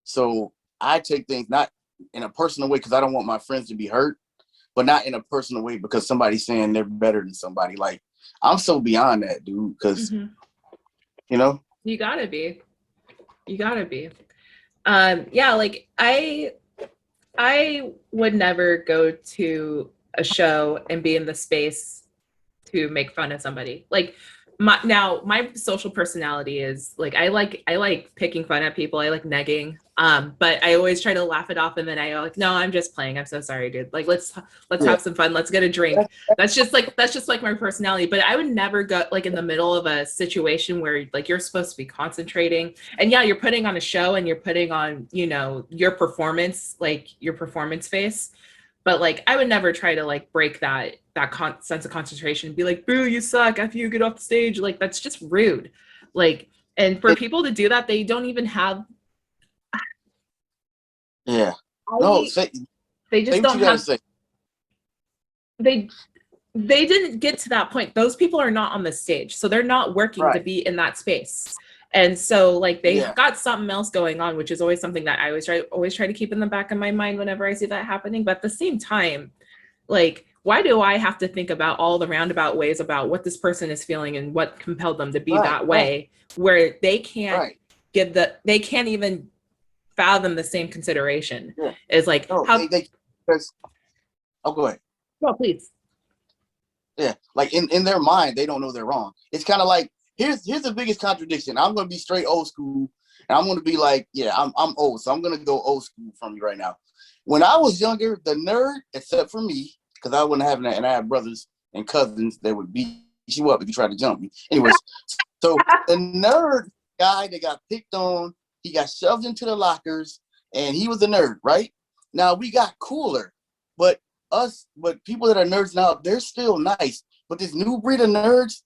D: So I take things not in a personal way because I don't want my friends to be hurt, but not in a personal way because somebody's saying they're better than somebody. Like I'm so beyond that, dude, because you know,
C: you gotta be. Yeah, like I would never go to a show and be in the space to make fun of somebody. Like my social personality is like I like picking fun at people. I like negging. But I always try to laugh it off, and then I go like, no, I'm just playing. I'm so sorry, dude. Like let's have some fun. Let's get a drink. That's just like my personality. But I would never go like in the middle of a situation where like you're supposed to be concentrating. And yeah, you're putting on a show and you're putting on, you know, your performance, like your performance face. But like I would never try to like break that sense of concentration and be like, boo, you suck, after you get off the stage. Like that's just rude. Like, and for people to do that, they don't even have they just don't have they didn't get to that point. Those people are not on the stage, so they're not working to be in that space. And so like they got something else going on, which is always something that I always try to keep in the back of my mind whenever I see that happening. But at the same time, like, why do I have to think about all the roundabout ways about what this person is feeling and what compelled them to be that way, where they can't they can't even fathom the same consideration. Is like
D: go ahead.
C: No, please.
D: Yeah, like in their mind, they don't know they're wrong. It's kind of like here's the biggest contradiction. I'm gonna be straight old school, and I'm gonna be like, I'm old, so I'm gonna go old school from you right now. When I was younger, the nerd, except for me, because I wasn't having that, and I have brothers and cousins that would beat you up if you tried to jump me. Anyways, so the nerd guy that got picked on, he got shoved into the lockers, and he was a nerd, right? Now we got cooler, but people that are nerds now, they're still nice. But this new breed of nerds,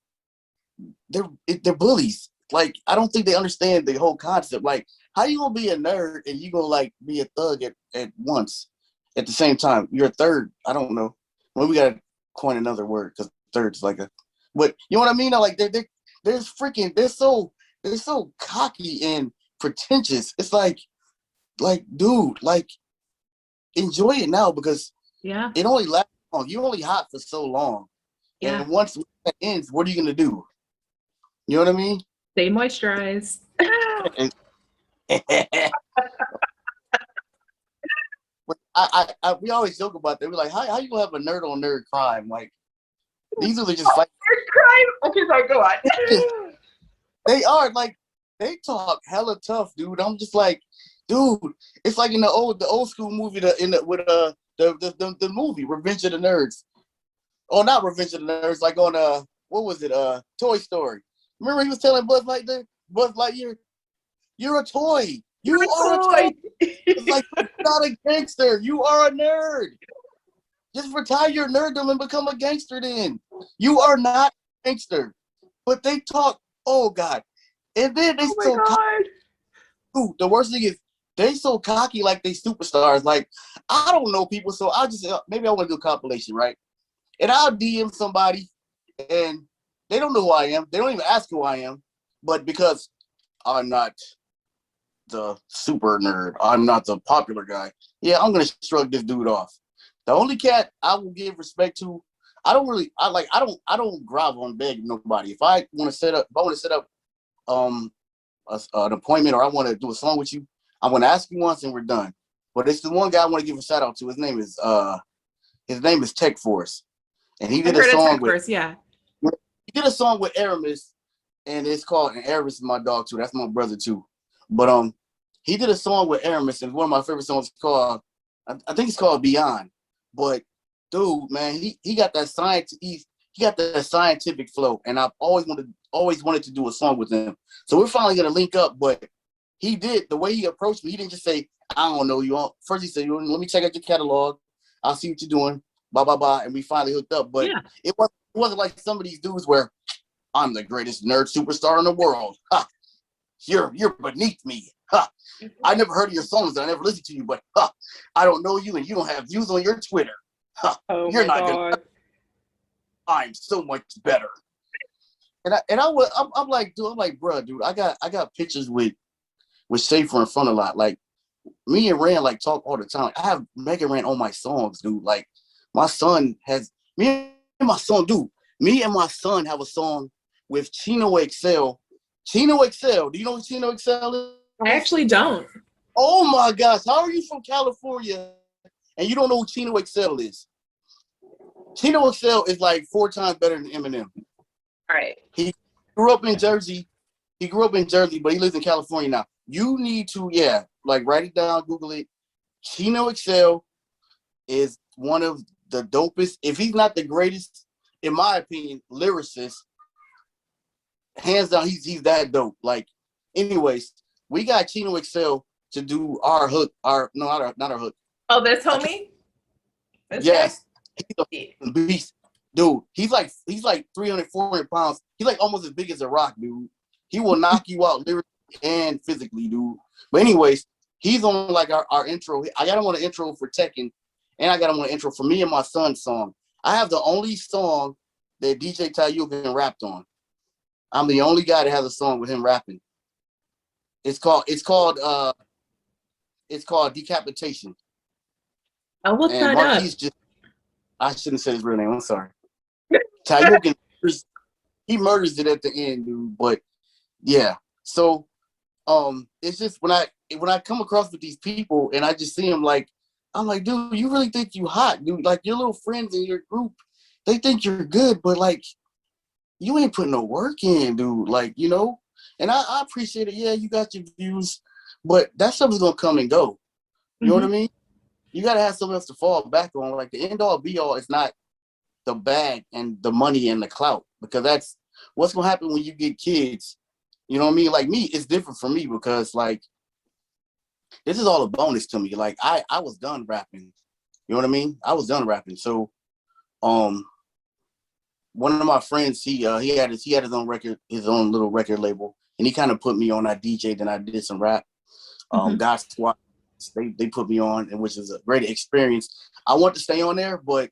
D: they're bullies. Like, I don't think they understand the whole concept. Like, how you gonna be a nerd and you gonna like be a thug at once at the same time? You're a third. I don't know. Well, we gotta coin another word because third's like a. But you know what I mean? Like they're so cocky and pretentious. It's like dude, like enjoy it now because it only lasts long. You're only hot for so long. Yeah. And once that ends, what are you gonna do? You know what I mean?
C: Stay moisturized.
D: We always joke about that. We're like, how you gonna have a nerd on nerd crime? Like, these are just like
C: nerd crime. Okay, sorry, go on.
D: They are like, they talk hella tough, dude. I'm just like, dude, it's like in the old school movie the movie Revenge of the Nerds. Oh, not Revenge of the Nerds, like on what was it? Toy Story. Remember he was telling Buzz Lightyear, you're a toy. You are a toy. It's like, you're not a gangster. You are a nerd. Just retire your nerddom and become a gangster then. You are not a gangster. But they talk, oh God. And then they cocky. Dude, the worst thing is they so cocky like they superstars. Like, I don't know people, so I'll just, maybe I want to do a compilation, right? And I'll DM somebody and they don't know who I am. They don't even ask who I am. But because I'm not the super nerd, I'm not the popular guy, yeah, I'm going to shrug this dude off. The only cat I will give respect to, I don't grovel and beg nobody. If I want to set up an appointment or I want to do a song with you, I'm going to ask you once and we're done. But it's the one guy I want to give a shout out to. His name is Tech Force. And he did a song with He did a song with Aramis, and it's called, and Aramis is my dog too. That's my brother too. But he did a song with Aramis, and one of my favorite songs is called, I think it's called Beyond. But dude, man, he got that scientific flow, and I've always wanted to do a song with him. So we're finally gonna link up. But he did, the way he approached me, he didn't just say, I don't know you all. First he said, let me check out your catalog. I'll see what you're doing. Blah blah blah, and we finally hooked up. But it wasn't like some of these dudes where I'm the greatest nerd superstar in the world. Ha! You're beneath me. Ha! I never heard of your songs. I never listened to you, but I don't know you, and you don't have views on your Twitter. Ha!
C: Oh
D: you're
C: my
D: not
C: God.
D: gonna. I'm so much better. I'm like, bro, dude, I got pictures with Schaefer in front a lot. Like, me and Rand like talk all the time. I have Megan Rand on my songs, dude. Like, my son has me and my son, dude. Me and my son have a song with Chino XL. Chino XL. Do you know what Chino XL is?
C: I actually don't.
D: Oh my gosh. How are you from California and you don't know who Chino XL is? Chino XL is like 4 times better than Eminem.
C: All right.
D: He grew up in Jersey, but he lives in California now. You need to, like, write it down, Google it. Chino XL is one of the dopest, if he's not the greatest, in my opinion, lyricist. Hands down, he's that dope. Like, anyways, we got Chino XL to do our hook, not our hook.
C: Oh, this homie?
D: Yes. He's a beast. Dude, he's like 300, 400 pounds. He's like almost as big as a rock, dude. He will knock you out lyrically and physically, dude. But anyways, he's on like our intro. I got him on the intro for Tekken, and I got him on the intro for me and my son's song. I have the only song that DJ Tayukin rapped on. I'm the only guy that has a song with him rapping. It's called Decapitation.
C: I'll look that
D: Marquis
C: up.
D: I shouldn't say his real name. I'm sorry. Tayukin, he murders it at the end, dude. But yeah, so it's just when I come across with these people and I just see them, like, I'm like, dude, you really think you hot, dude? Like, your little friends in your group, they think you're good, but like, you ain't putting no work in, dude. Like, you know. And I appreciate it. Yeah, you got your views, but that stuff is gonna come and go. You know what I mean? You gotta have something else to fall back on. Like, the end all be all is not the bag and the money and the clout, because that's what's gonna happen when you get kids. You know what I mean? Like me, it's different for me because like this is all a bonus to me. Like I was done rapping. You know what I mean? I was done rapping. So one of my friends, he had his own record, his own little record label, and he kind of put me on. I DJ'd and I did some rap. God Squad, they put me on, and which is a great experience. I want to stay on there, but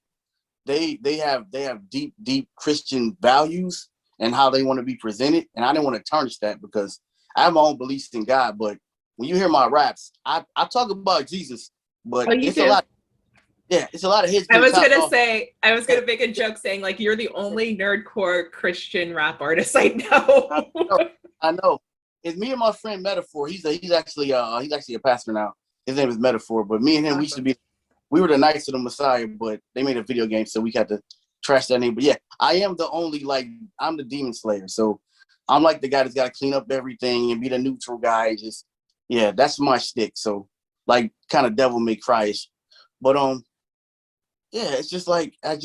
D: they have deep Christian values and how they want to be presented, and I didn't want to tarnish that because I have my own beliefs in God. But when you hear my raps, I talk about Jesus, but it's a lot. Yeah, it's a lot of hits.
C: I was gonna make a joke saying like you're the only nerdcore Christian rap artist I know.
D: I know. It's me and my friend Metaphor. He's actually a pastor now. His name is Metaphor. But me and him, we were the Knights of the Messiah, but they made a video game, so we had to trash that name. But yeah, I am the only, like, I'm the demon slayer. So I'm like the guy that's got to clean up everything and be the neutral guy. Just, yeah, that's my shtick. So like kind of devil may cry-ish. But yeah, it's just like I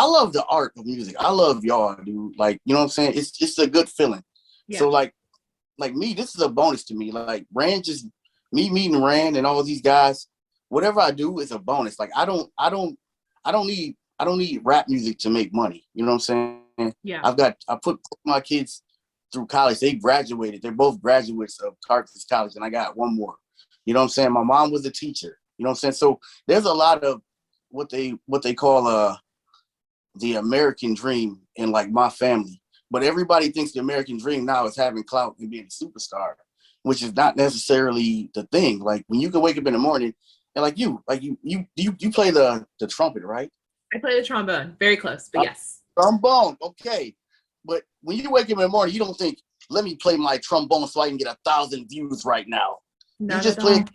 D: love the art of music. I love y'all, dude. Like, you know what I'm saying? It's just a good feeling. Yeah. So like me, this is a bonus to me. Like Rand, just me meeting Rand and all these guys, whatever I do is a bonus. Like I don't need rap music to make money. You know what I'm saying?
C: Yeah.
D: I put my kids through college. They graduated. They're both graduates of Tarsus College, and I got one more. You know what I'm saying? My mom was a teacher. You know what I'm saying? So there's a lot of what they call the American dream in like my family. But everybody thinks the American dream now is having clout and being a superstar, which is not necessarily the thing. Like when you can wake up in the morning and like you play the trumpet, right?
C: I play the trombone. Very close, but yes.
D: Trombone, okay. But when you wake up in the morning, you don't think, let me play my trombone so I can get 1,000 views right now.
C: Not
D: you just
C: at
D: play
C: all.
D: it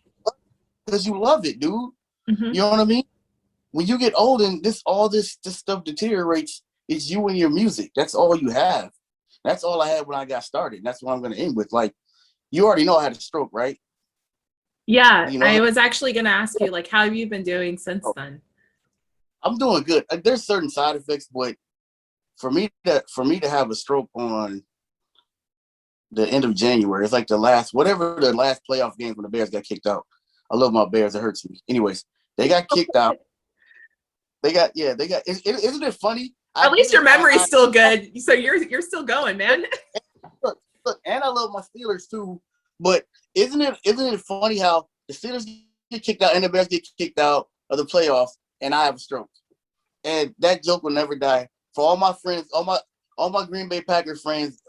D: because you love it, dude.
C: Mm-hmm.
D: You know what I mean? When you get old and all this stuff deteriorates, it's you and your music. That's all you have. That's all I had when I got started. That's what I'm going to end with. Like, you already know I had a stroke, right?
C: Yeah,
D: you know,
C: I was actually going to ask you, like, how have you been doing since then?
D: I'm doing good. There's certain side effects, but for me to have a stroke on the end of January, it's like the last playoff game when the Bears got kicked out. I love my Bears. It hurts me. Anyways, they got kicked out. Isn't it funny?
C: At least your memory's still good. So you're still going, man.
D: Look, and I love my Steelers too. But isn't it funny how the Steelers get kicked out and the Bears get kicked out of the playoffs and I have a stroke? And that joke will never die. For all my friends, all my Green Bay Packer friends,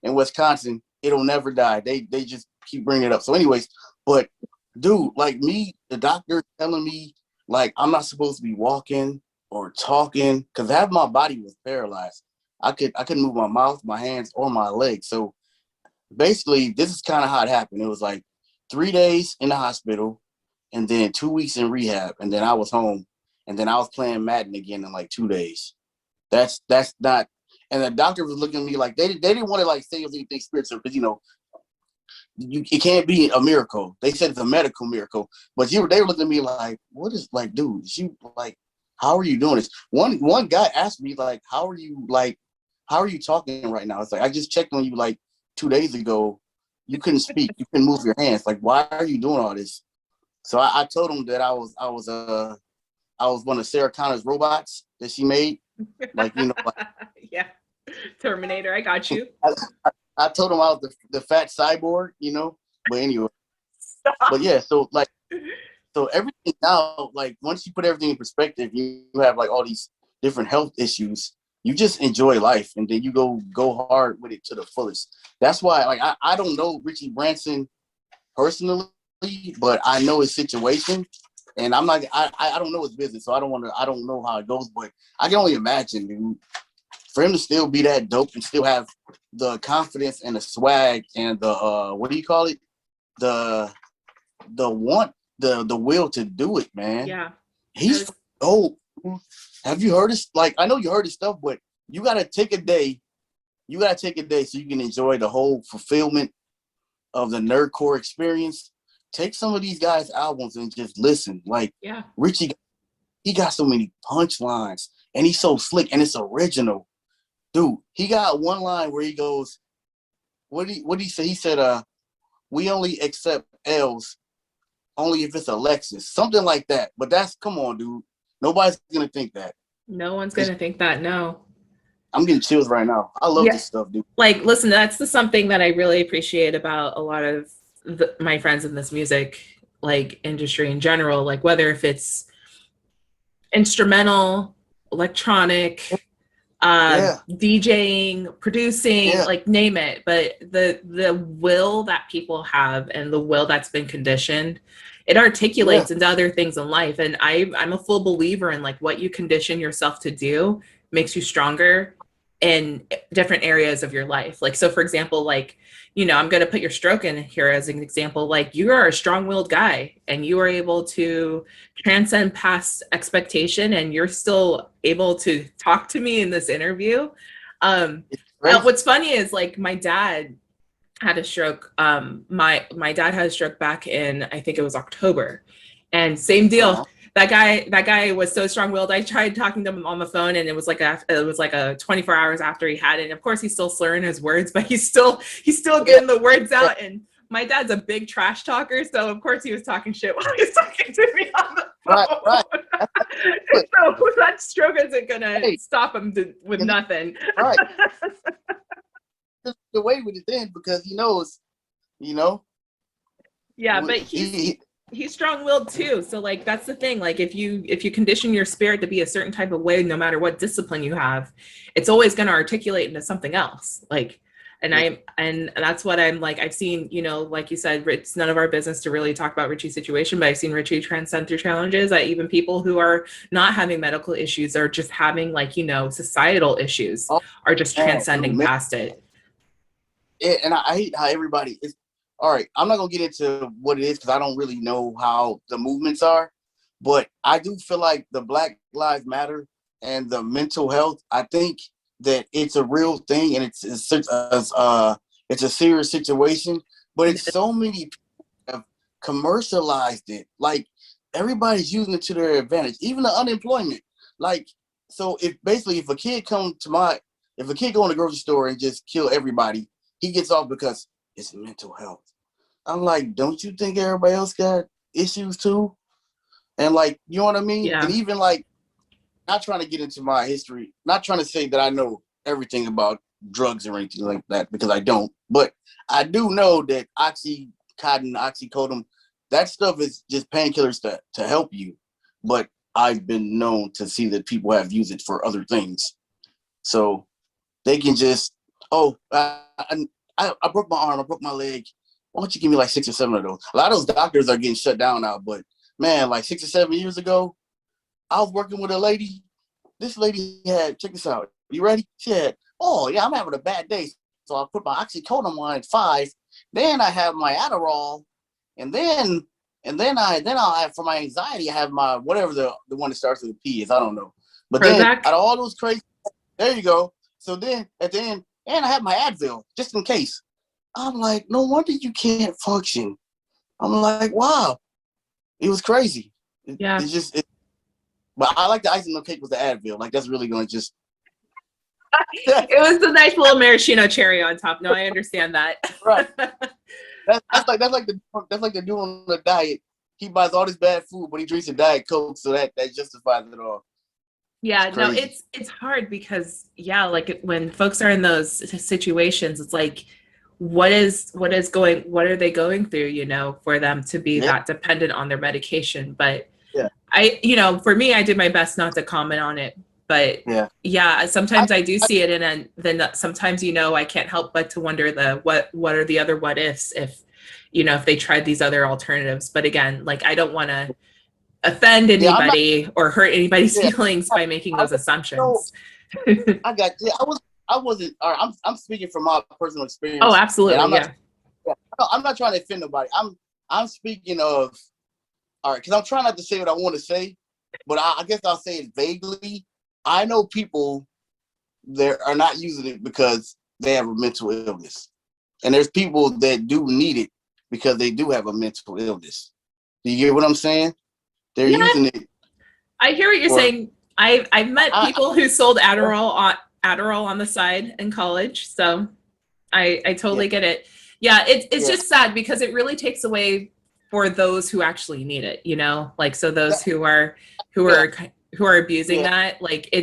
D: in Wisconsin, it'll never die. They just keep bringing it up. So anyways, but dude, like me, the doctor telling me like I'm not supposed to be walking or talking because half my body was paralyzed. I couldn't move my mouth, my hands, or my legs. So basically, this is kind of how it happened. It was like 3 days in the hospital, and then 2 weeks in rehab, and then I was home, and then I was playing Madden again in like 2 days. That's not. And the doctor was looking at me like they didn't want to like say anything spiritual because it can't be a miracle. They said it's a medical miracle, but they were looking at me like, what is like, dude? How are you doing this? One guy asked me like, how are you talking right now? It's like I just checked on you like 2 days ago. You couldn't speak. You couldn't move your hands. Like, why are you doing all this? So I told him that I was one of Sarah Connor's robots that she made. Like,
C: yeah, Terminator. I got you.
D: I told him I was the fat cyborg, But anyway, Stop. But yeah, so everything now, like once you put everything in perspective, you have like all these different health issues. You just enjoy life, and then you go hard with it to the fullest. That's why, like, I don't know Richie Branson personally, but I know his situation, and I'm not. I don't know his business, so I don't know how it goes, but I can only imagine, dude, for him to still be that dope and still have the confidence and the swag and the what do you call it? The will to do it, man.
C: Yeah.
D: He's old. Have you heard his, like, I know you heard his stuff, but you gotta take a day. You gotta take a day so you can enjoy the whole fulfillment of the nerdcore experience. Take some of these guys' albums and just listen. Like,
C: yeah.
D: Richie he got so many punchlines, and he's so slick, and it's original. Dude, he got one line where he goes, what did he say? He said, we only accept L's only if it's a Lexus. Something like that. But come on, dude. Nobody's going to think that.
C: No one's going to think that, no.
D: I'm getting chills right now. I love this stuff, dude.
C: Like, listen, that's something that I really appreciate about a lot of my friends in this music, like, industry in general. Like, whether if it's instrumental, electronic, DJing, producing, like, name it. But the will that people have and the will that's been conditioned, it articulates into other things in life. And I'm a full believer in, like, what you condition yourself to do makes you stronger in different areas of your life. Like, so for example, like, you know, I'm going to put your stroke in here as an example. Like, you are a strong-willed guy and you are able to transcend past expectation, and you're still able to talk to me in this interview. What's funny is, like, my dad had a stroke. My dad had a stroke back in, I think it was October, and same deal. That guy was so strong-willed. I tried talking to him on the phone, and it was like a 24 hours after he had it. And of course, he's still slurring his words, but he's still getting the words out. And my dad's a big trash talker, so of course he was talking shit while he was talking to me on the phone. Right. So that stroke isn't gonna stop him with nothing.
D: Right. The way with it then, because he knows, you know.
C: Yeah, but he's strong-willed too. So, like, that's the thing. Like, if you condition your spirit to be a certain type of way, no matter what discipline you have, it's always going to articulate into something else. Like, and that's what I'm like. I've seen, you know, like you said, it's none of our business to really talk about Richie's situation, but I've seen Richie transcend through challenges that even people who are not having medical issues or just having, like, you know, societal issues are just transcending past it.
D: And I hate how everybody is. All right, I'm not going to get into what it is because I don't really know how the movements are, but I do feel like the Black Lives Matter and the mental health, I think that it's a real thing, and it's a serious situation, but it's so many people have commercialized it. Like, everybody's using it to their advantage, even the unemployment. Like, so if a kid go in the grocery store and just kill everybody, he gets off because it's mental health. I'm like, don't you think everybody else got issues too? And, like, you know what I mean?
C: Yeah.
D: And even, like, not trying to get into my history, not trying to say that I know everything about drugs or anything like that, because I don't. But I do know that oxycontin, oxycodone, that stuff is just painkillers to help you. But I've been known to see that people have used it for other things. So they can just, I broke my arm, I broke my leg. Why don't you give me like 6 or 7 of those? A lot of those doctors are getting shut down now, but man, like 6 or 7 years ago, I was working with a lady. This lady had, check this out. You ready? She had, I'm having a bad day. So I put my oxycodone on at 5. Then I have my Adderall. And then I'll have, for my anxiety, I have my, whatever the one that starts with a P is, I don't know. But
C: Prozac?
D: Then out of all those crazy, there you go. So then at the end, and I have my Advil, just in case. I'm like, no wonder you can't function. I'm like, wow. It was crazy.
C: Yeah.
D: But I like the icing on the cake was the Advil. Like, that's really going to just.
C: It was the nice little maraschino cherry on top. No, I understand that.
D: Right. That's like the dude on the diet. He buys all this bad food, but he drinks a Diet Coke, so that justifies it all.
C: Yeah, no, it's hard because, yeah, like, when folks are in those situations, it's like, what are they going through, you know, for them to be that dependent on their medication? But for me, I did my best not to comment on it, but sometimes I do see it, and then sometimes, you know, I can't help but to wonder what are the other what ifs if they tried these other alternatives. But again, like, I don't want to offend anybody or hurt anybody's feelings by making those assumptions.
D: I wasn't. All right, I'm speaking from my personal experience.
C: Oh, absolutely.
D: I'm not trying to offend nobody. I'm speaking of, all right, because I'm trying not to say what I want to say, but I guess I'll say it vaguely. I know people that are not using it because they have a mental illness, and there's people that do need it because they do have a mental illness. Do you get what I'm saying? They're using it.
C: I hear what you're
D: Or-
C: saying. I've met
D: I-
C: people who sold Adderall on the side in college, so I totally get it. Yeah, it's just sad because it really takes away for those who actually need it, you know, like so those who are abusing that, like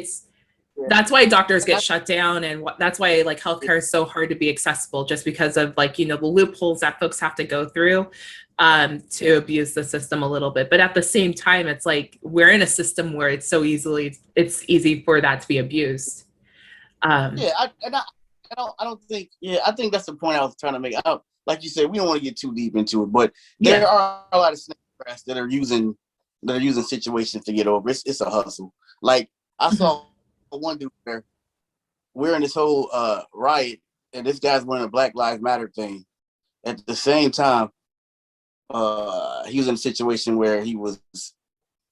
C: that's why doctors get shut down, and that's why like healthcare is so hard to be accessible, just because of like, you know, the loopholes that folks have to go through to abuse the system a little bit. But at the same time, it's like we're in a system where it's easy for that to be abused.
D: I don't think. Yeah, I think that's the point I was trying to make. Like you said, we don't want to get too deep into it, but there are a lot of snake grass that are using situations to get over. It's a hustle. Like I saw one dude where we're in this whole riot, and this guy's wearing a Black Lives Matter thing. At the same time, he was in a situation where he was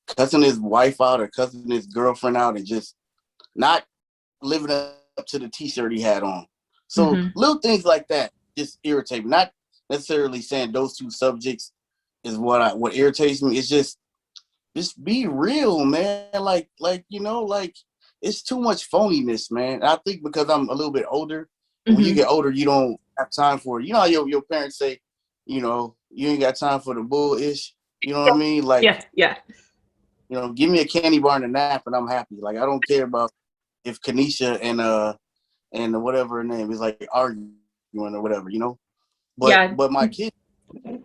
D: cussing his wife out or cussing his girlfriend out and just not living up to the t-shirt he had on. So little things like that just irritate me. Not necessarily saying those two subjects is what irritates me. It's just be real, man. Like you know, like it's too much phoniness, man. I think because I'm a little bit older, when you get older, you don't have time for it. You know how your parents say, you know, you ain't got time for the bullish. You know what I mean? Like,
C: yeah.
D: You know, give me a candy bar and a nap, and I'm happy. Like I don't care about if Kanisha and whatever her name is like arguing or whatever, you know. But my kids,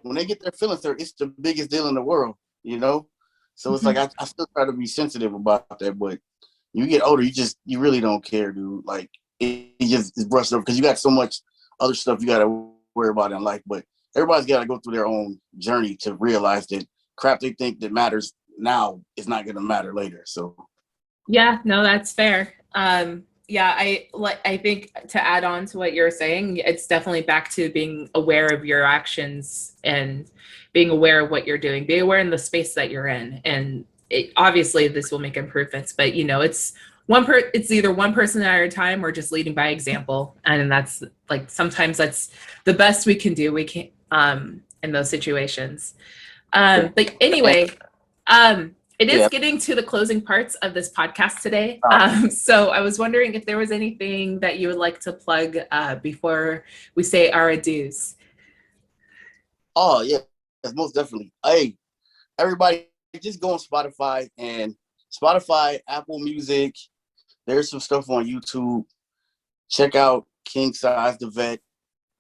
D: when they get their feelings hurt, it's the biggest deal in the world, you know. So it's like I still try to be sensitive about that, but you get older, you really don't care, dude. Like it just is brushed over because you got so much other stuff you got to worry about in life. But everybody's got to go through their own journey to realize that crap they think that matters now is not going to matter later. So
C: yeah, no, that's fair. I think to add on to what you're saying, it's definitely back to being aware of your actions and being aware of what you're doing, be aware in the space that you're in. And obviously this will make improvements, but you know, it's either one person at a time or just leading by example. And that's like, sometimes that's the best we can do. We can't, in those situations. But anyway, it is getting to the closing parts of this podcast today. So I was wondering if there was anything that you would like to plug before we say our adieus.
D: Oh, yeah, most definitely. Hey, everybody, just go on Spotify, Apple Music. There's some stuff on YouTube. Check out Kingsize the Vet.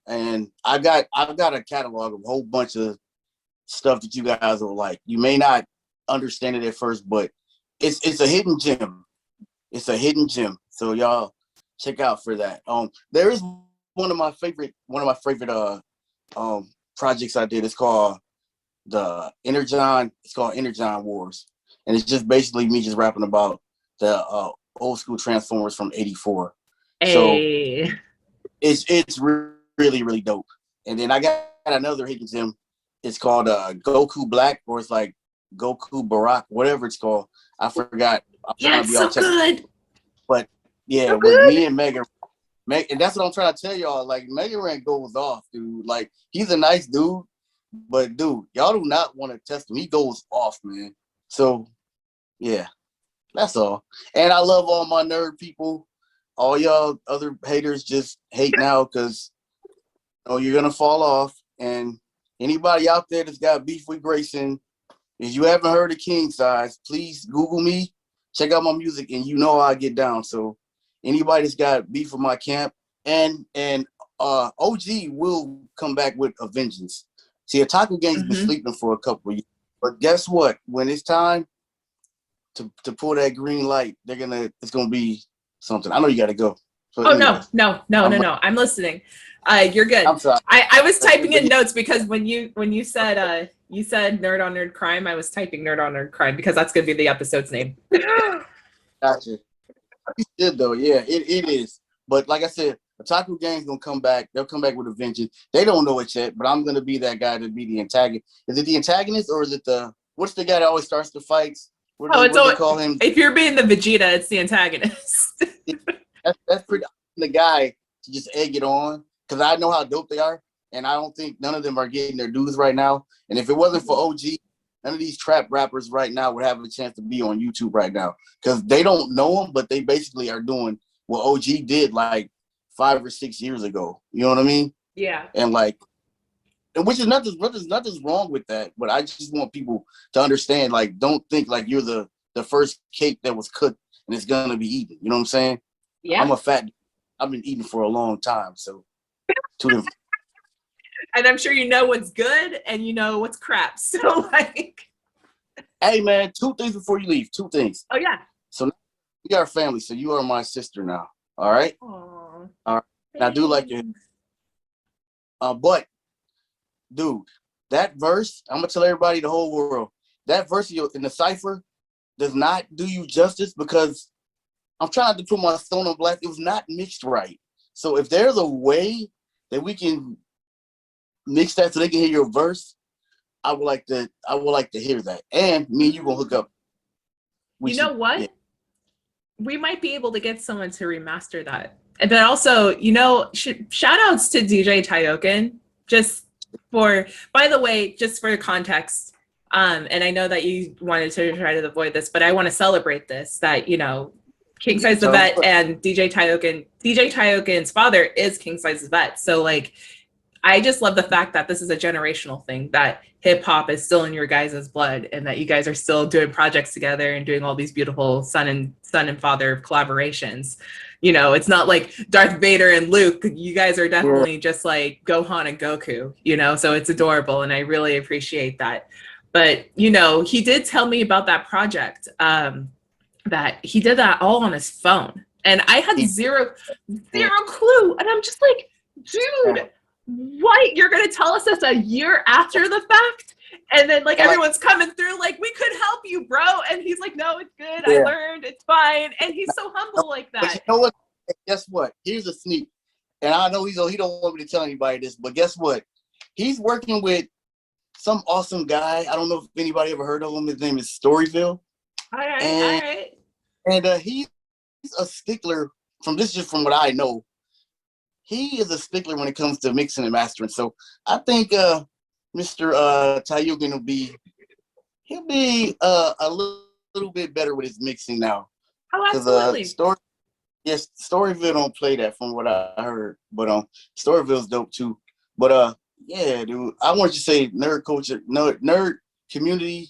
D: And I've got a catalog of a whole bunch of stuff that you guys will like. You may not understand it at first, but it's a hidden gem. It's a hidden gem. So y'all check out for that. There is one of my favorite projects I did. It's called Energon Wars, and it's just basically me just rapping about the old school Transformers from '84.
C: Hey.
D: So it's really, really dope. And then I got another hidden gem. It's called Goku Black, or it's like Goku Barack, whatever it's called. I forgot.
C: Yeah, it's so good.
D: But yeah, with me and Megan, and that's what I'm trying to tell y'all. Like Mega Ran goes off, dude. Like he's a nice dude, but dude, y'all do not want to test him. He goes off, man. So yeah, that's all. And I love all my nerd people. All y'all other haters just hate now because you're gonna fall off. And anybody out there that's got beef with Grayson, if you haven't heard of Kingsize, please Google me, check out my music, and you know how I get down. So anybody that's got beef with my camp, and OG will come back with a vengeance. See, Otaku Gang's been sleeping for a couple of years, but guess what? When it's time to pull that green light, it's gonna be something. I know you got to go. So
C: anyways, no. I'm listening. You're good.
D: I'm sorry.
C: I was typing in notes because when you said you said Nerd on Nerd Crime, I was typing Nerd on Nerd Crime because that's gonna be the episode's name.
D: Gotcha. You should though, yeah, it is. But like I said, Otaku Gang's gonna come back. They'll come back with a vengeance. They don't know it yet, but I'm gonna be that guy to be the antagonist. Is it the antagonist or is it what's the guy that always starts the fights? What do they call him?
C: If you're being the Vegeta, it's the antagonist.
D: that's pretty the guy to just egg it on because I know how dope they are, and I don't think none of them are getting their dues right now. And if it wasn't for OG, none of these trap rappers right now would have a chance to be on YouTube right now because they don't know them, but they basically are doing what OG did like 5 or 6 years ago. You know what I mean?
C: Yeah.
D: And like, and which is nothing's wrong with that. But I just want people to understand, like, don't think like you're the first cake that was cooked and it's gonna be eaten. You know what I'm saying?
C: Yeah.
D: I'm a fat. I've been eating for a long time, so to the.
C: And I'm sure you know what's good and you know what's crap. So like,
D: Hey man, 2 things before you leave. 2 things.
C: oh yeah.
D: So we are family. So you are my sister now. All right.
C: Aww,
D: All right. And I do like your. But dude, that verse, I'm gonna tell everybody, the whole world, that verse in the cipher does not do you justice because I'm trying to put my stone on black. It was not mixed right. So if there's a way that we can mix that so they can hear your verse, I would like to hear that. And me and you gonna hook up.
C: You know what? We might be able to get someone to remaster that. And then also, you know, shout outs to DJ Tayokin, by the way, just for context, and I know that you wanted to try to avoid this, but I want to celebrate this, that, you know, Kingsize the Vet and DJ Tayokin's father is Kingsize the Vet. So like, I just love the fact that this is a generational thing, that hip hop is still in your guys' blood and that you guys are still doing projects together and doing all these beautiful son and father collaborations. You know, it's not like Darth Vader and Luke. You guys are definitely just like Gohan and Goku, you know, so it's adorable. And I really appreciate that. But, you know, he did tell me about that project, that he did that all on his phone. And I had zero clue. And I'm just like, dude, what? You're going to tell us this a year after the fact? And then like everyone's coming through like, we could help you, bro. And he's like, no, it's good. I learned. It's fine. And he's so humble like that.
D: But you know what? Guess what? Here's a sneak. And I know he don't want me to tell anybody this, but guess what? He's working with some awesome guy. I don't know if anybody ever heard of him. His name is Storyville.
C: All right.
D: And he's a stickler just from what I know. He is a stickler when it comes to mixing and mastering. So I think Mr. Tayukin he'll be a little bit better with his mixing now.
C: Oh, absolutely.
D: Storyville don't play that from what I heard, but Storyville's dope too. But yeah, dude, I want you to say nerd culture, nerd community.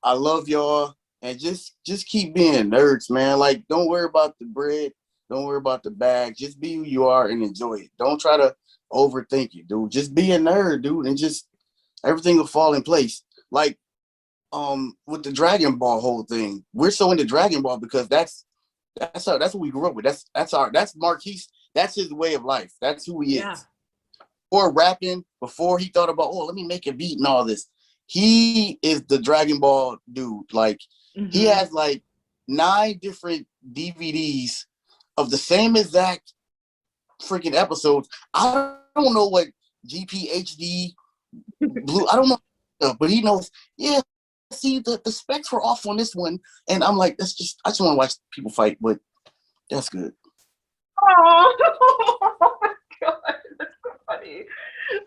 D: I love y'all, and just keep being nerds, man. Like, don't worry about the bread, don't worry about the bag. Just be who you are and enjoy it. Don't try to overthink it, dude. Just be a nerd, dude, and just everything will fall in place. Like, with the Dragon Ball whole thing, we're so into Dragon Ball because that's what we grew up with. That's Marquise. That's his way of life. That's who he is. Before rapping, before he thought about, let me make a beat and all this, he is the Dragon Ball dude. Like, he has like 9 different DVDs of the same exact freaking episodes. I don't know what GPHD blue. I don't know, but he knows. Yeah, see, the specs were off on this one, and I'm like, I just want to watch people fight, but that's good.
C: Oh my god, that's so funny.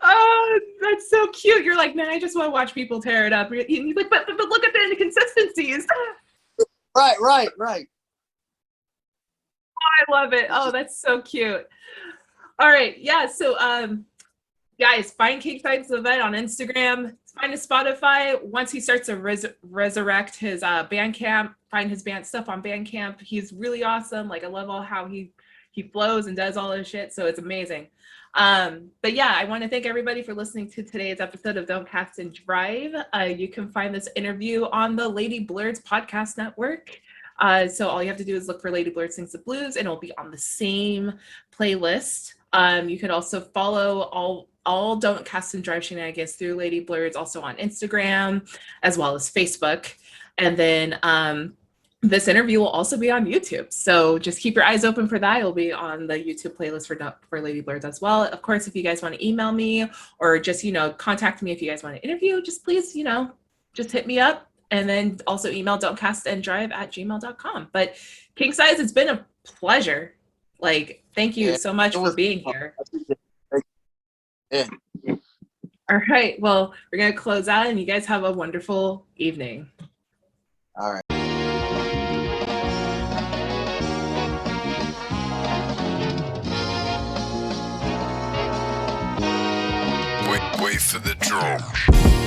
C: Oh, that's so cute. You're like, man, I just want to watch people tear it up. And he's like, but look at the inconsistencies.
D: Right.
C: I love it. Oh, that's so cute. All right, yeah. So, guys, find Kingsize the Vet on Instagram. Find his Spotify. Once he starts to resurrect his Bandcamp, find his band stuff on Bandcamp. He's really awesome. Like, I love how he flows and does all this shit. So it's amazing. But yeah, I want to thank everybody for listening to today's episode of Don't Cast and Drive. You can find this interview on the Lady Blurds podcast network. So all you have to do is look for Lady Blurd Sings the Blues, and it'll be on the same playlist. You can also follow all Don't Cast and Drive shenanigans through Lady Blurds, also on Instagram as well as Facebook. And then this interview will also be on YouTube. So just keep your eyes open for that. It'll be on the YouTube playlist for Lady Blurds as well. Of course, if you guys want to email me or just, contact me if you guys want to interview, just please, just hit me up. And then also email don'tcastanddrive@gmail.com. But Kingsize, it's been a pleasure. Like, thank you so much for being here.
D: Yeah.
C: All right. Well, we're going to close out and you guys have a wonderful evening.
D: All right.
B: Wait for the drum.